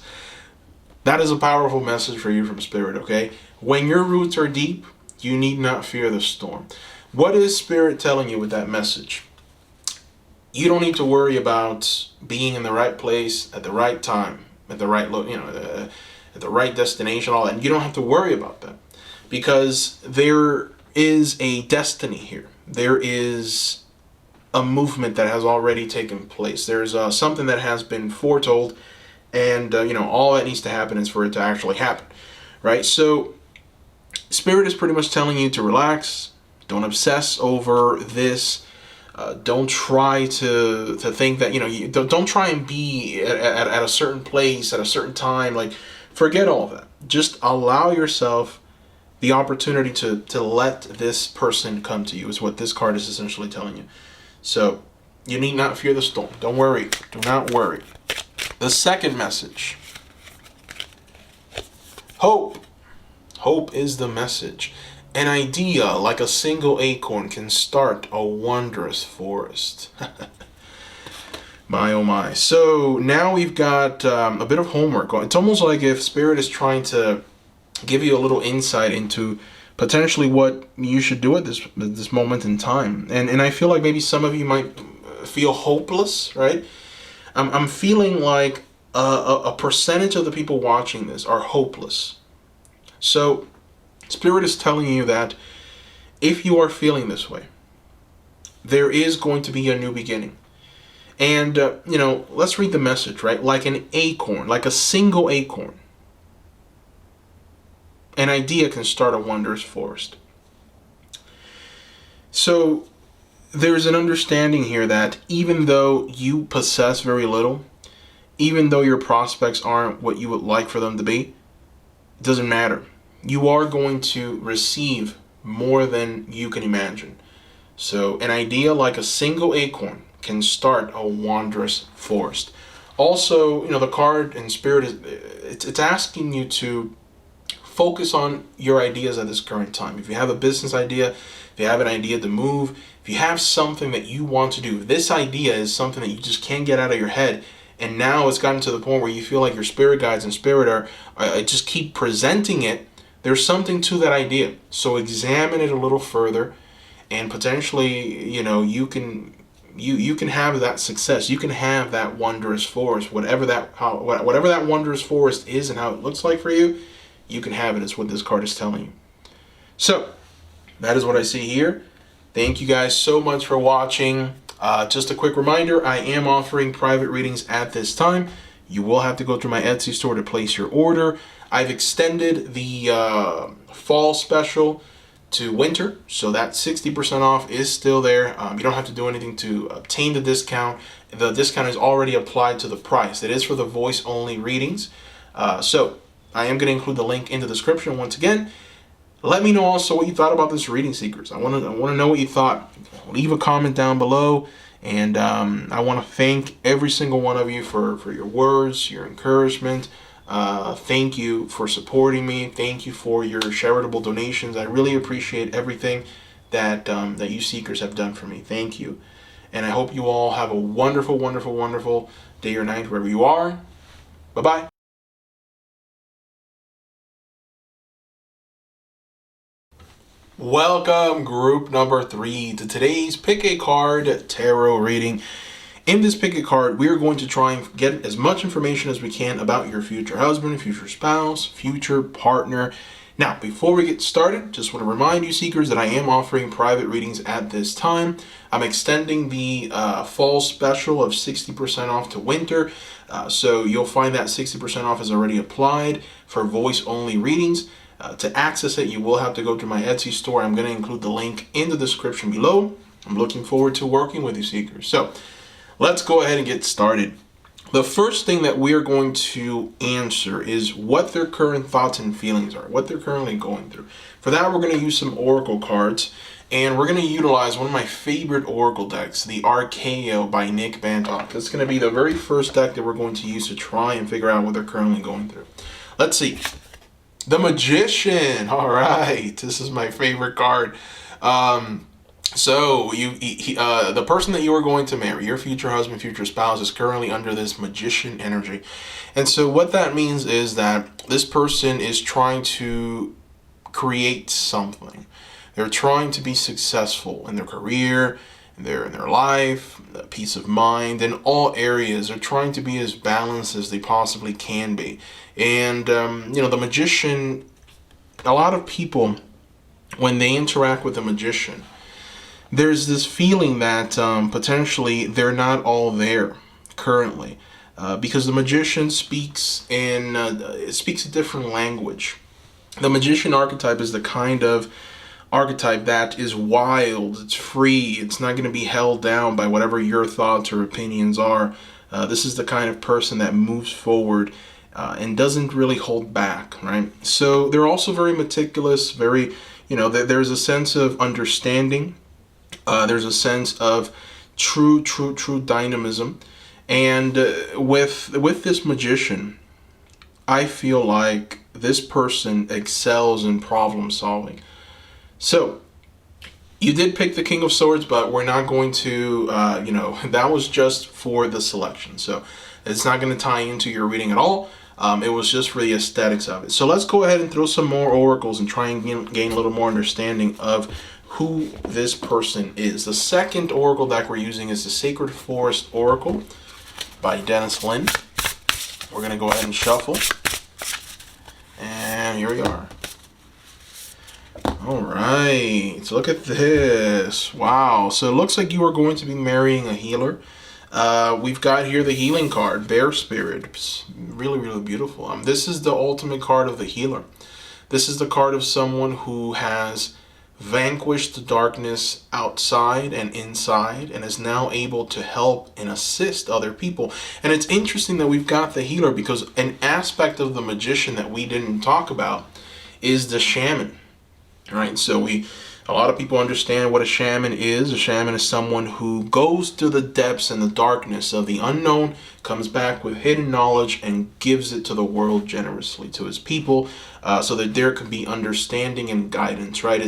That is a powerful message for you from Spirit, okay? When your roots are deep, you need not fear the storm. What is Spirit telling you with that message? You don't need to worry about being in the right place at the right time, at the right at the right destination, all that. And you don't have to worry about that because there is a destiny here. There is a movement that has already taken place. There's something that has been foretold, and all that needs to happen is for it to actually happen, right? So Spirit is pretty much telling you to relax, don't obsess over this, don't try to think that don't try and be at a certain place at a certain time. Like, forget all of that. Just allow yourself the opportunity to let this person come to you, is what this card is essentially telling you. So you need not fear the storm. Don't worry. Do not worry. The second message. Hope. Hope is the message. An idea like a single acorn can start a wondrous forest. My oh my. So now we've got a bit of homework. It's almost like if Spirit is trying to give you a little insight into potentially what you should do at this moment in time. And I feel like maybe some of you might feel hopeless, right? I'm feeling like a percentage of the people watching this are hopeless. So Spirit is telling you that if you are feeling this way, there is going to be a new beginning. And, let's read the message, right? Like an acorn, like a single acorn, an idea can start a wondrous forest. So there's an understanding here that even though you possess very little, even though your prospects aren't what you would like for them to be, it doesn't matter. You are going to receive more than you can imagine. So an idea like a single acorn can start a wondrous forest. Also, the card in Spirit it's asking you to focus on your ideas at this current time. If you have a business idea, if you have an idea to move, if you have something that you want to do, this idea is something that you just can't get out of your head. And now it's gotten to the point where you feel like your spirit guides and spirit are just keep presenting it. There's something to that idea. So examine it a little further, and potentially, you can have that success. You can have that wondrous forest, whatever that wondrous forest is and how it looks like for you. You can have it. It's what this card is telling you. So that is what I see here. Thank you guys so much for watching. Just a quick reminder, I am offering private readings at this time. You will have to go through my Etsy store to place your order. I've extended the fall special to winter, so that 60% off is still there. You don't have to do anything to obtain the discount. The discount is already applied to the price. It is for the voice only readings. So I am going to include the link in the description once again. Let me know also what you thought about this reading, seekers. I want to know what you thought. Leave a comment down below, and I want to thank every single one of you for your words, your encouragement. Thank you for supporting me. Thank you for your charitable donations. I really appreciate everything that you seekers have done for me. Thank you, and I hope you all have a wonderful, wonderful, wonderful day or night wherever you are. Bye-bye. Welcome, group number 3, to today's Pick a Card Tarot reading. In this Pick a Card, we are going to try and get as much information as we can about your future husband, future spouse, future partner. Now, before we get started, just want to remind you, seekers, that I am offering private readings at this time. I'm extending the fall special of 60% off to winter. So you'll find that 60% off is already applied for voice-only readings. To access it, you will have to go to my Etsy store. I'm going to include the link in the description below. I'm looking forward to working with you, seekers. So let's go ahead and get started. The first thing that we are going to answer is what their current thoughts and feelings are, what they're currently going through. For that, we're going to use some oracle cards, and we're going to utilize one of my favorite oracle decks, the Archaeo by Nick Bantock. That's going to be the very first deck that we're going to use to try and figure out what they're currently going through. Let's see. The Magician. All right, this is my favorite card. So the person that you are going to marry, your future husband, future spouse, is currently under this Magician energy. And so what that means is that this person is trying to create something. They're trying to be successful in their career, in their life, peace of mind, in all areas. They're trying to be as balanced as they possibly can be. And, the Magician, a lot of people, when they interact with the Magician, there's this feeling that potentially they're not all there currently, because the Magician speaks a different language. The Magician archetype is the kind of archetype that is wild, it's free, it's not going to be held down by whatever your thoughts or opinions are. This is the kind of person that moves forward and doesn't really hold back, right? So they're also very meticulous, very, there's a sense of understanding. There's a sense of true dynamism. And with this Magician, I feel like this person excels in problem solving. So you did pick the King of Swords, but we're not going to, that was just for the selection. So it's not going to tie into your reading at all. It was just for the aesthetics of it. So let's go ahead and throw some more oracles and try and gain a little more understanding of who this person is. The second oracle deck we're using is the Sacred Forest Oracle by Dennis Lin. We're going to go ahead and shuffle. And here we are. All right, so look at this. Wow. So it looks like you are going to be marrying a healer. We've got here the healing card, Bear Spirit. It's really, really beautiful. This is the ultimate card of the healer. This is the card of someone who has vanquished the darkness outside and inside and is now able to help and assist other people. And it's interesting that we've got the healer because an aspect of the magician that we didn't talk about is the shaman. Right, so a lot of people understand what a shaman is. A shaman is someone who goes to the depths and the darkness of the unknown, comes back with hidden knowledge, and gives it to the world generously to his people, so that there could be understanding and guidance. Right,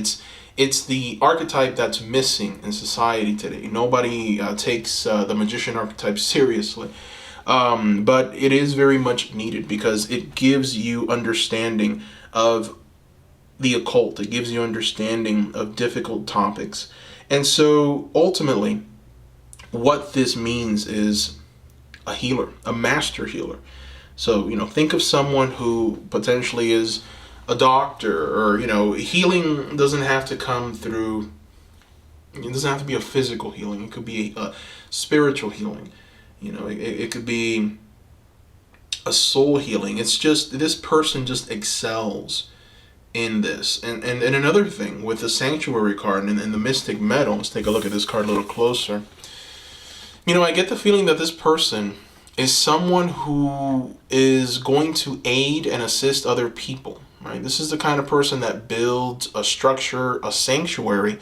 it's the archetype that's missing in society today. Nobody takes the magician archetype seriously. But it is very much needed because it gives you understanding of the occult. It gives you understanding of difficult topics. And so ultimately, what this means is a healer, a master healer. So, think of someone who potentially is a doctor, or, healing doesn't have to come through, it doesn't have to be a physical healing. It could be a spiritual healing. It could be a soul healing. It's just, this person just excels in this. And another thing with the sanctuary card and the mystic metal, let's take a look at this card a little closer. I get the feeling that this person is someone who is going to aid and assist other people, right? This is the kind of person that builds a structure, a sanctuary,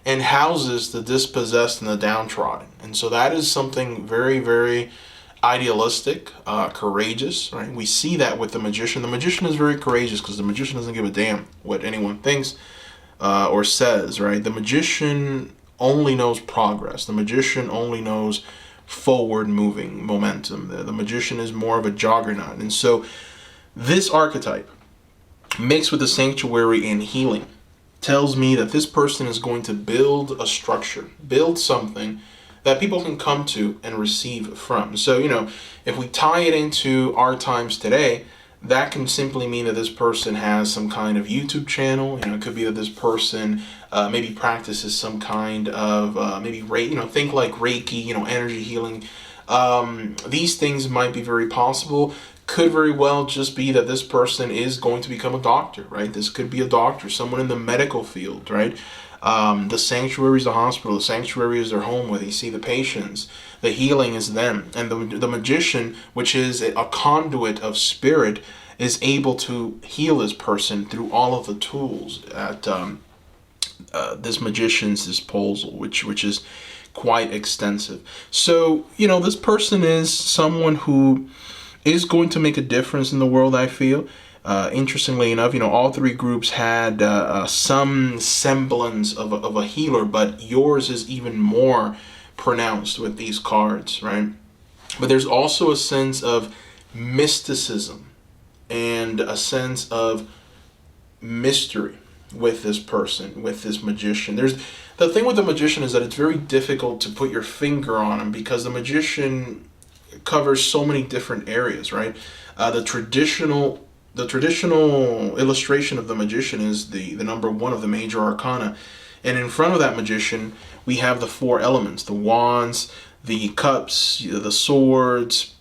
and houses the dispossessed and the downtrodden. And so that is something very, very idealistic, courageous, right? We see that with the magician. The magician is very courageous because the magician doesn't give a damn what anyone thinks or says, right? The magician only knows progress. The magician only knows forward moving momentum. The magician is more of a juggernaut. And so this archetype mixed with the sanctuary and healing tells me that this person is going to build a structure, build something that people can come to and receive from. So, if we tie it into our times today, that can simply mean that this person has some kind of YouTube channel. It could be that this person maybe practices some kind of think like Reiki, energy healing. These things might be very possible. Could very well just be that this person is going to become a doctor, right? This could be a doctor, someone in the medical field, right? The sanctuary is the hospital. The sanctuary is their home where they see the patients. The healing is them. And the magician, which is a conduit of spirit, is able to heal this person through all of the tools at this magician's disposal, which is quite extensive. So, this person is someone who is going to make a difference in the world, I feel. Interestingly enough, all three groups had some semblance of a healer, but yours is even more pronounced with these cards, right? But there's also a sense of mysticism and a sense of mystery with this person, with this magician. The thing with the magician is that it's very difficult to put your finger on him because the magician covers so many different areas, right? The traditional illustration of the magician is the number one of the major arcana. And in front of that magician, we have the four elements, the wands, the cups, the swords,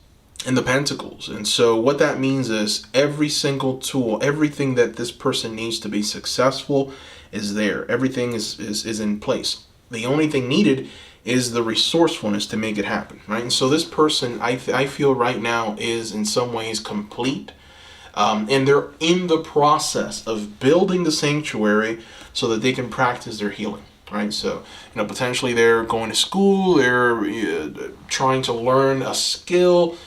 and the pentacles. And so what that means is every single tool, everything that this person needs to be successful is there. Everything is in place. The only thing needed is the resourcefulness to make it happen, right? And so this person, I feel right now, is in some ways complete. And they're in the process of building the sanctuary so that they can practice their healing, right? So, potentially they're going to school, they're trying to learn a skill,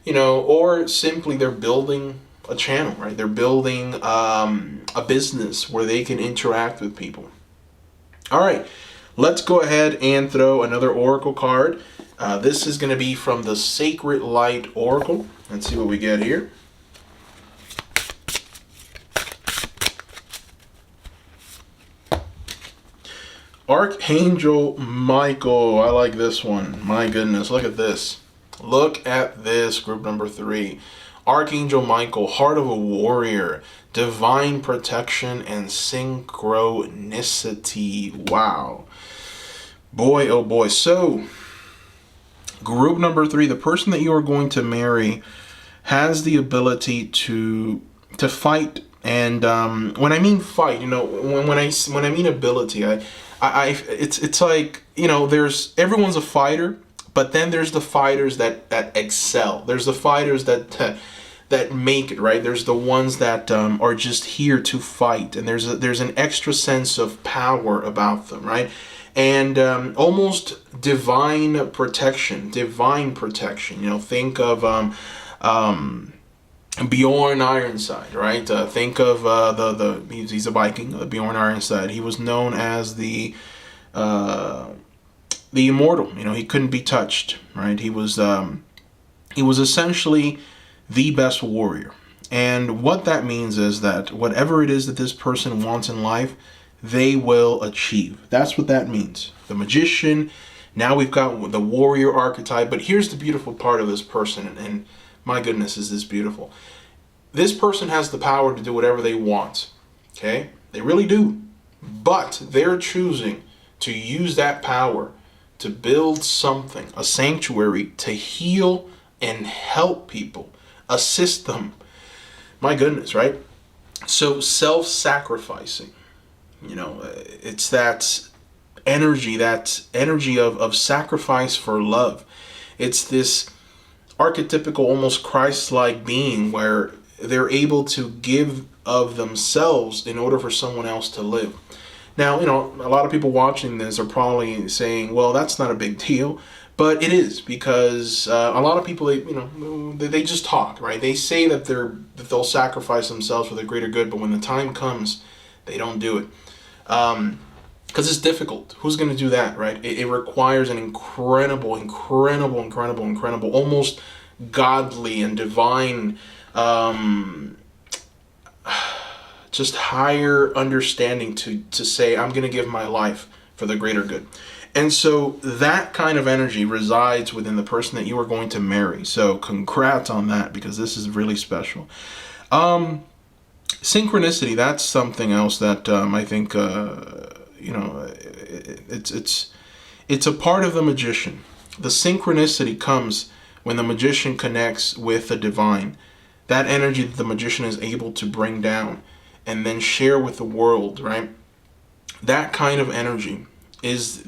or simply they're building a channel, right? They're building a business where they can interact with people. All right, let's go ahead and throw another oracle card. This is going to be from the Sacred Light Oracle. Let's see what we get here. Archangel Michael. I like this one. My goodness, look at this. Look at this, group number 3. Archangel Michael, heart of a warrior, divine protection, and synchronicity. Wow. Boy, oh boy. So, group number 3, the person that you are going to marry has the ability to fight. And when I mean fight, when I mean ability, it's like, there's, everyone's a fighter, but then there's the fighters that excel. There's the fighters that make it, right? There's the ones that are just here to fight, and there's an extra sense of power about them, right? And almost divine protection. Think of Bjorn Ironside, right? Think of he's a Viking, Bjorn Ironside. He was known as the immortal. He couldn't be touched, right? He was essentially the best warrior. And what that means is that whatever it is that this person wants in life, they will achieve. That's what that means. The magician, now we've got the warrior archetype, but here's the beautiful part of this person, and my goodness, is this beautiful. This person has the power to do whatever they want, okay? They really do. But they're choosing to use that power to build something, a sanctuary, to heal and help people, assist them. My goodness, right? So self-sacrificing, it's that energy of sacrifice for love. It's this archetypical, almost Christ-like being where they're able to give of themselves in order for someone else to live. Now, a lot of people watching this are probably saying, well, that's not a big deal. But it is, because a lot of people, they just talk, right? They say that they'll sacrifice themselves for the greater good, but when the time comes, they don't do it. Because it's difficult. Who's going to do that, right? It requires an incredible, almost godly and divine, just higher understanding to say, I'm going to give my life for the greater good. And so that kind of energy resides within the person that you are going to marry. So congrats on that, because this is really special. Synchronicity, that's something else that I think, it's a part of the magician. The synchronicity comes when the magician connects with the divine. That energy that the magician is able to bring down and then share with the world, right? That kind of energy is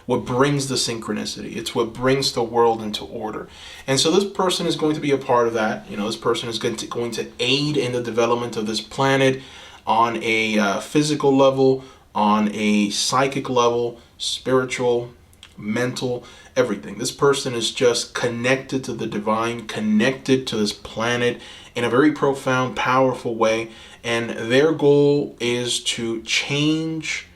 what brings the synchronicity. It's what brings the world into order. And so this person is going to be a part of that. This person is going to aid in the development of this planet on a physical level, on a psychic level, spiritual, mental, everything. This person is just connected to the divine, connected to this planet in a very profound, powerful way. And their goal is to change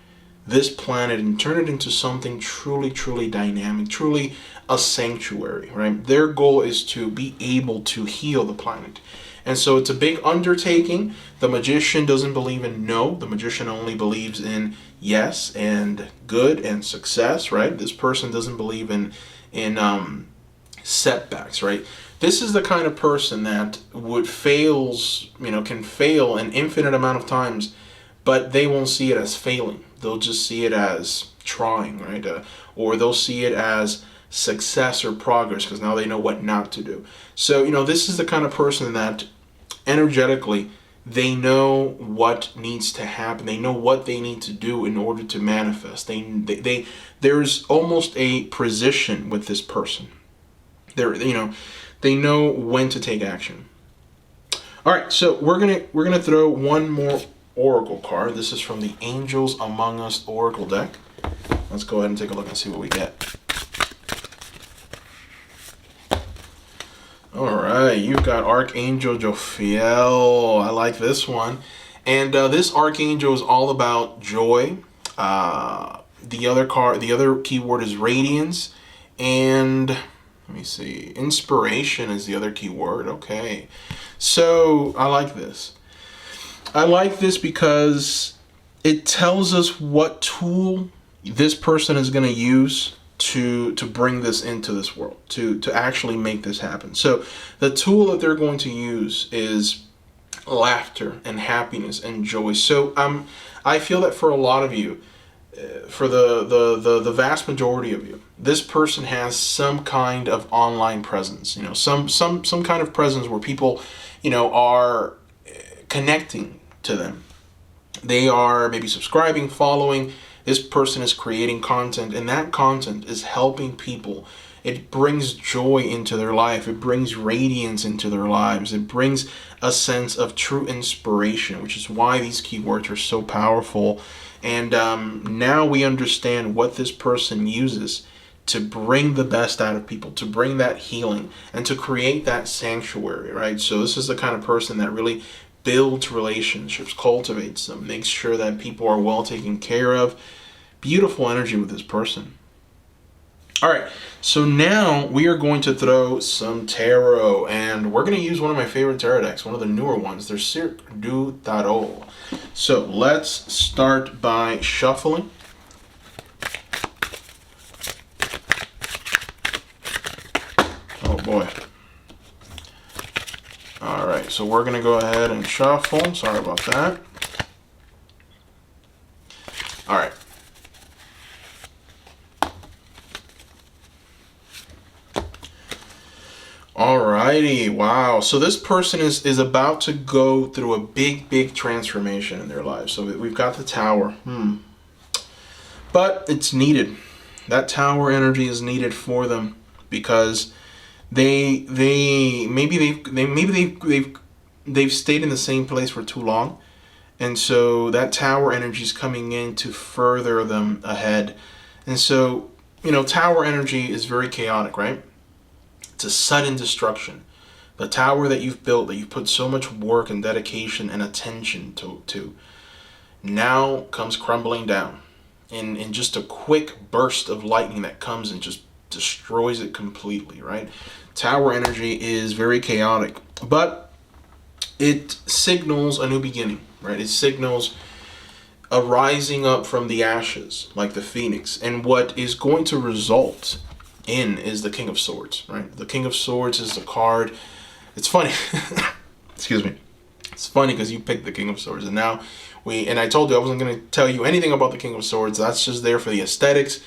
this planet and turn it into something truly, truly dynamic, truly a sanctuary, right? Their goal is to be able to heal the planet. And so it's a big undertaking. The magician doesn't believe in no. The magician only believes in yes and good and success, right? This person doesn't believe in setbacks, right? This is the kind of person that can fail an infinite amount of times, but they won't see it as failing. They'll just see it as trying, right? Or they'll see it as success or progress, because now they know what not to do. So, this is the kind of person that energetically, they know what needs to happen. They know what they need to do in order to manifest. There's almost a precision with this person. They know when to take action. All right, so we're gonna throw one more oracle card. This is from the Angels Among Us Oracle deck. Let's go ahead and take a look and see what we get. All right, you've got Archangel Jophiel. I like this one. And this Archangel is all about joy. The other keyword is radiance. And let me see, inspiration is the other keyword. Okay. So I like this. I like this because it tells us what tool this person is going to use to bring this into this world, to actually make this happen. So the tool that they're going to use is laughter and happiness and joy. So I feel that for a lot of you, for the vast majority of you, this person has some kind of online presence. Some kind of presence where people, are connecting to them. They are maybe subscribing, following. This person is creating content, and that content is helping people. It brings joy into their life. It brings radiance into their lives. It brings a sense of true inspiration, which is why these keywords are so powerful. And now we understand what this person uses to bring the best out of people, to bring that healing, and to create that sanctuary, right? So this is the kind of person that really builds relationships, cultivates them, makes sure that people are well taken care of. Beautiful energy with this person. All right, so now we are going to throw some tarot, and we're going to use one of my favorite tarot decks, one of the newer ones. They're Cirque du Tarot. So let's start by shuffling. Oh boy. All right, so we're going to go ahead and shuffle. Sorry about that. All right. Alrighty, wow. So this person is about to go through a big transformation in their lives. So we've got the Tower. But it's needed. That Tower energy is needed for them because they've stayed in the same place for too long. And so that Tower energy is coming in to further them ahead. And so, Tower energy is very chaotic, right? It's a sudden destruction. The tower that you've built, that you've put so much work and dedication and attention to now comes crumbling down in just a quick burst of lightning that comes and just destroys it completely, right? Tower energy is very chaotic, but it signals a new beginning, right? It signals a rising up from the ashes like the phoenix. And what is going to result in is the King of Swords, right? The King of Swords is the card. It's funny. Excuse me. It's funny because you picked the King of Swords, and now I told you I wasn't going to tell you anything about the King of Swords. That's just there for the aesthetics,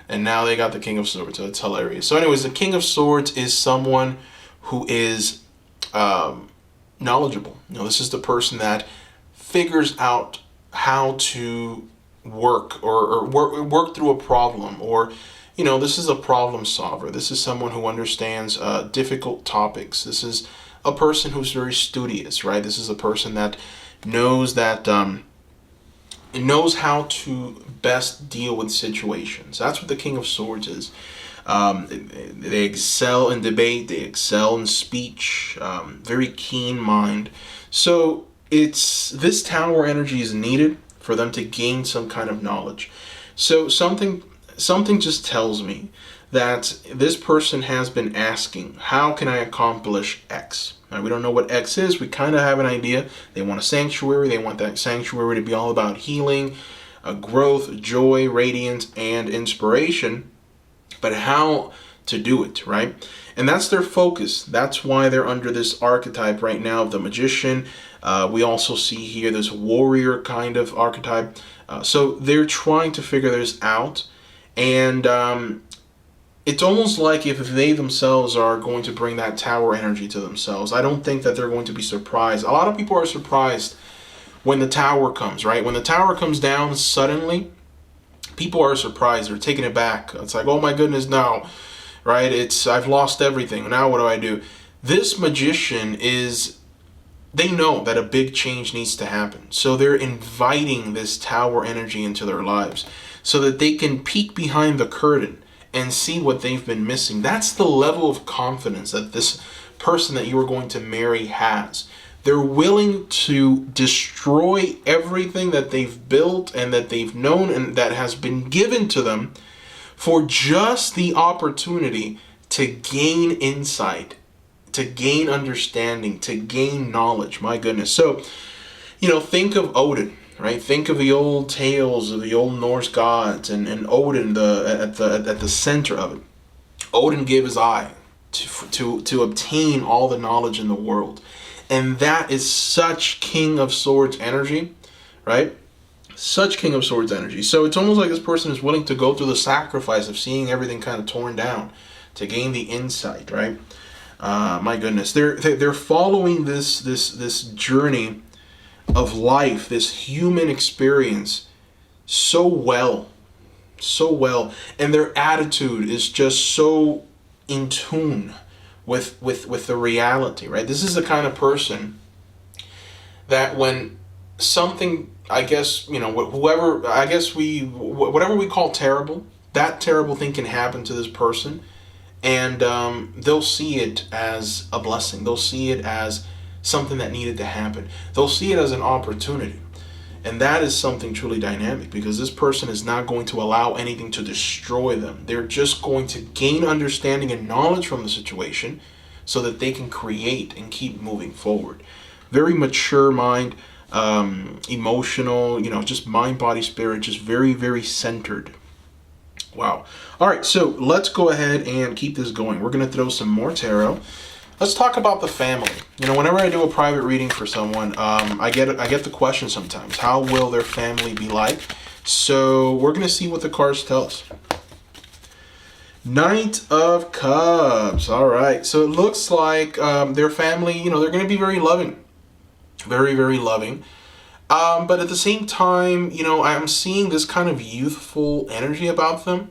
and now they got the King of Swords, so it's hilarious. So anyways, the King of Swords is someone who is knowledgeable. This is the person that figures out how to work or work through a problem, or this is a problem solver. This is someone who understands difficult topics. This is a person who's very studious, right? This is a person that knows how to best deal with situations. That's what the King of Swords is. They excel in debate. They excel in speech. Very keen mind. So this Tower energy is needed for them to gain some kind of knowledge. So something just tells me that this person has been asking, how can I accomplish X? Now, we don't know what X is. We kind of have an idea. They want a sanctuary. They want that sanctuary to be all about healing, growth, joy, radiance, and inspiration. But how to do it, right? And that's their focus. That's why they're under this archetype right now of the magician. We also see here this warrior kind of archetype. So they're trying to figure this out. And it's almost like if they themselves are going to bring that Tower energy to themselves. I don't think that they're going to be surprised. A lot of people are surprised when the Tower comes, right? When the Tower comes down suddenly, people are surprised. They're taken aback. It's like, oh my goodness, no, right? I've lost everything. Now what do I do? This magician they know that a big change needs to happen. So they're inviting this Tower energy into their lives so that they can peek behind the curtain and see what they've been missing. That's the level of confidence that this person that you are going to marry has. They're willing to destroy everything that they've built and that they've known and that has been given to them for just the opportunity to gain insight, to gain understanding, to gain knowledge. My goodness. So, think of Odin, right? Think of the old tales of the old Norse gods, and Odin at the center of it. Odin gave his eye to obtain all the knowledge in the world. And that is such King of Swords energy, right? Such King of Swords energy. So it's almost like this person is willing to go through the sacrifice of seeing everything kind of torn down to gain the insight, right? My goodness, they're following this journey of life, this human experience, so well, and their attitude is just so in tune with the reality, right? This is the kind of person that when something, I guess, whatever we call terrible, that terrible thing can happen to this person, and they'll see it as a blessing. They'll see it as something that needed to happen. They'll see it as an opportunity. And that is something truly dynamic, because this person is not going to allow anything to destroy them. They're just going to gain understanding and knowledge from the situation so that they can create and keep moving forward. Very mature mind, emotional, just mind, body, spirit, just very, very centered. Wow. All right, so let's go ahead and keep this going. We're going to throw some more tarot. Let's talk about the family. Whenever I do a private reading for someone, I get the question sometimes, how will their family be like? So we're going to see what the cards tell us. Knight of Cups. All right. So it looks like their family, they're going to be very loving. Very, very loving. But at the same time, I'm seeing this kind of youthful energy about them.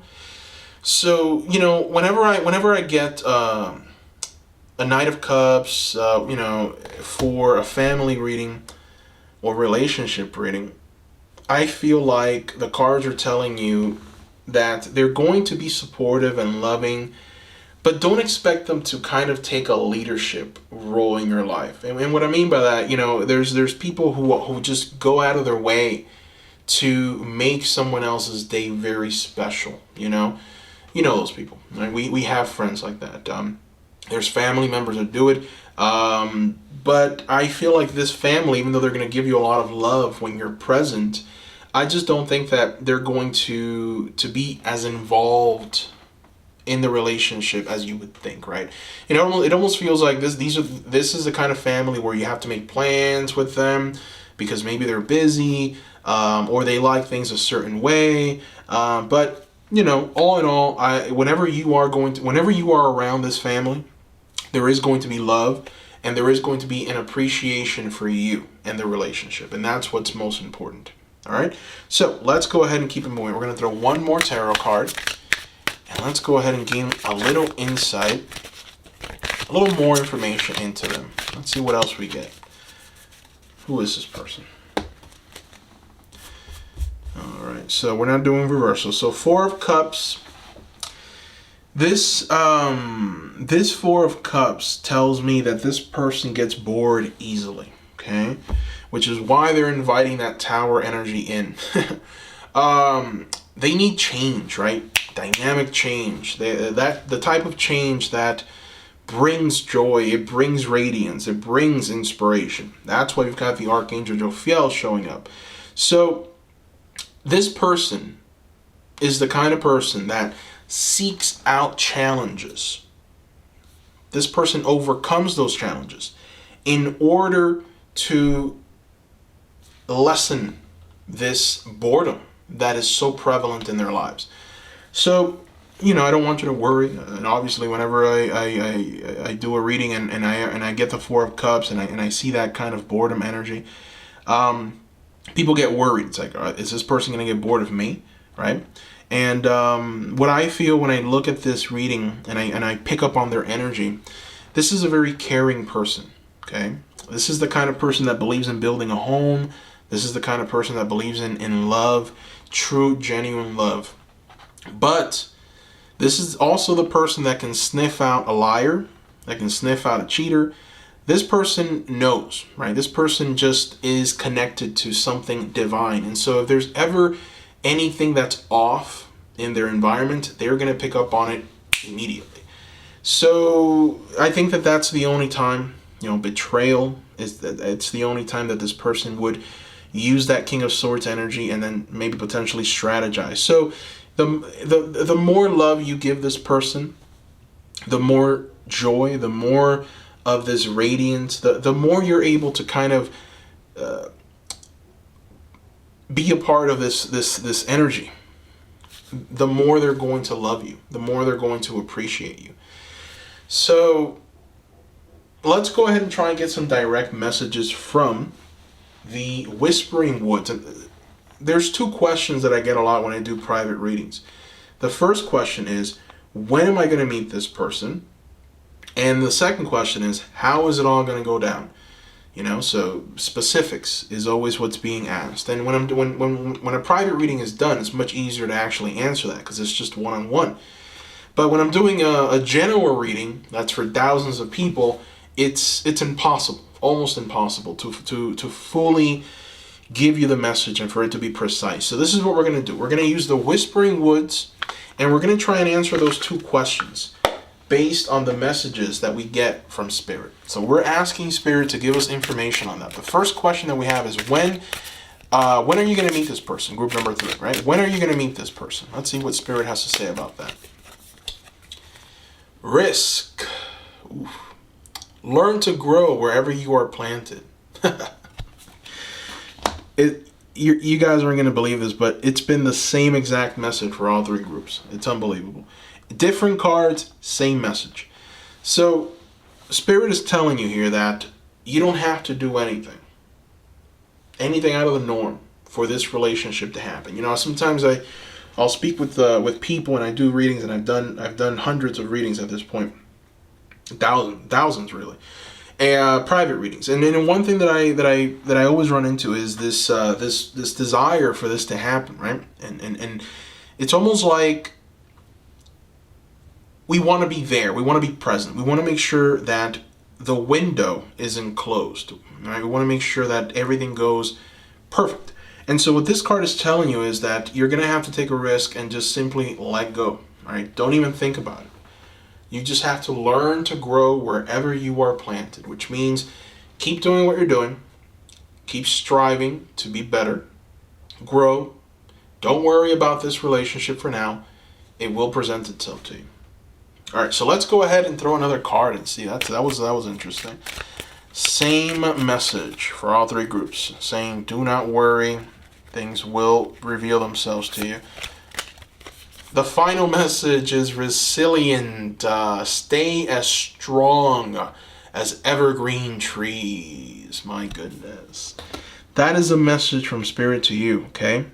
So, whenever I get a Knight of Cups, for a family reading or relationship reading, I feel like the cards are telling you that they're going to be supportive and loving, but don't expect them to kind of take a leadership role in your life. And what I mean by that, there's people who just go out of their way to make someone else's day very special. Those people. Right? We have friends like that. There's family members that do it. But I feel like this family, even though they're going to give you a lot of love when you're present, I just don't think that they're going to be as involved in the relationship as you would think, right? It almost feels like this is the kind of family where you have to make plans with them because maybe they're busy, or they like things a certain way. But all in all, whenever you are around this family, there is going to be love, and there is going to be an appreciation for you and the relationship, and that's what's most important. All right, so let's go ahead and keep it moving. We're going to throw one more tarot card, and let's go ahead and gain a little insight, a little more information into them. Let's see what else we get. Who is this person? All right, so we're not doing reversal. So Four of Cups. This Four of Cups tells me that this person gets bored easily. Okay. Which is why they're inviting that Tower energy in. They need change, right? Dynamic change. The type of change that brings joy, it brings radiance, it brings inspiration. That's why we've got the Archangel Jophiel showing up. So this person is the kind of person that seeks out challenges. This person overcomes those challenges in order to lessen this boredom that is so prevalent in their lives. So, I don't want you to worry. And obviously, whenever I do a reading and I get the Four of Cups and I see that kind of boredom energy, people get worried. It's like, is this person going to get bored of me, right? And what I feel when I look at this reading and I pick up on their energy, this is a very caring person. Okay, this is the kind of person that believes in building a home. This is the kind of person that believes in love, true, genuine love. But this is also the person that can sniff out a liar, that can sniff out a cheater. This person knows, right? This person just is connected to something divine. And so if there's ever anything that's off in their environment, they're going to pick up on it immediately. So I think that that's the only time, betrayal it's the only time that this person would, use that King of Swords energy, and then maybe potentially strategize. So the more love you give this person, the more joy, the more of this radiance, the more you're able to kind of be a part of this energy, the more they're going to love you, the more they're going to appreciate you. So let's go ahead and try and get some direct messages from the Whispering Woods. And there's two questions that I get a lot when I do private readings. The first question is, when am I going to meet this person? And the second question is, how is it all going to go down? You know, so specifics is always what's being asked. And when a private reading is done, it's much easier to actually answer that because it's just one-on-one. But when I'm doing a general reading that's for thousands of people, it's impossible, almost impossible to fully give you the message and for it to be precise. So this is what we're going to do. We're going to use the Whispering Woods, and we're going to try and answer those two questions based on the messages that we get from Spirit. So we're asking Spirit to give us information on that. The first question that we have is, when are you going to meet this person? Group number 3, right? When are you going to meet this person? Let's see what Spirit has to say about that. Risk. Oof. Learn to grow wherever you are planted. You guys aren't going to believe this, but it's been the same exact message for all 3 groups. It's unbelievable. Different cards, same message. So Spirit is telling you here that you don't have to do anything out of the norm for this relationship to happen. You know, sometimes I'll speak with people and I do readings, and I've done hundreds of readings at this point, thousands really, and private readings. And then one thing that I always run into is this desire for this to happen, right? And it's almost like we want to be there. We want to be present. We want to make sure that the window isn't closed. Right? We want to make sure that everything goes perfect. And so what this card is telling you is that you're going to have to take a risk and just simply let go. Right? Don't even think about it. You just have to learn to grow wherever you are planted, which means keep doing what you're doing. Keep striving to be better. Grow. Don't worry about this relationship for now. It will present itself to you. All right, so let's go ahead and throw another card and see. That was interesting. Same message for all 3 groups, saying do not worry, things will reveal themselves to you. The final message is resilient. Stay as strong as evergreen trees. My goodness, that is a message from Spirit to you. Okay,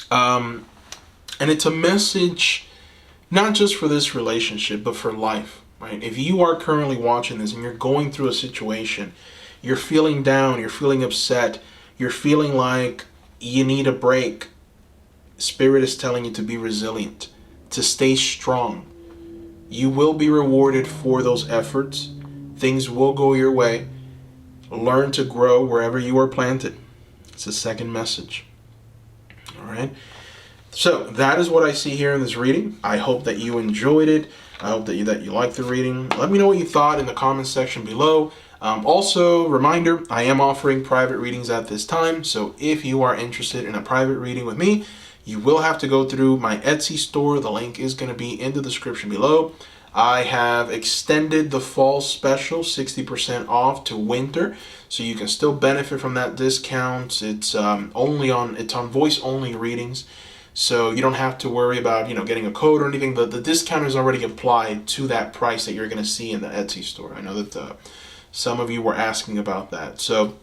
and it's a message not just for this relationship, but for life, right? If you are currently watching this and you're going through a situation, you're feeling down, you're feeling upset, you're feeling like you need a break, Spirit is telling you to be resilient, to stay strong. You will be rewarded for those efforts. Things will go your way. Learn to grow wherever you are planted. It's the second message. All right. So that is what I see here in this reading. I hope that you enjoyed it. I hope that you liked the reading. Let me know what you thought in the comments section below. Also, reminder, I am offering private readings at this time. So if you are interested in a private reading with me, you will have to go through my Etsy store. The link is going to be in the description below. I have extended the fall special 60% off to winter, so you can still benefit from that discount. It's on voice only readings. So you don't have to worry about, getting a code or anything. The discount is already applied to that price that you're going to see in the Etsy store. I know that some of you were asking about that. So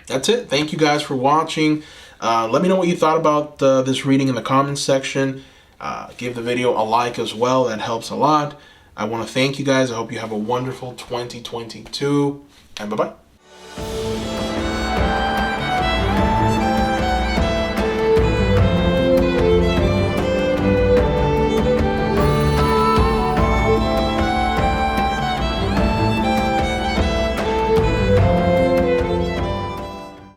that's it. Thank you guys for watching. Let me know what you thought about this reading in the comments section. Give the video a like as well. That helps a lot. I want to thank you guys. I hope you have a wonderful 2022. And bye-bye.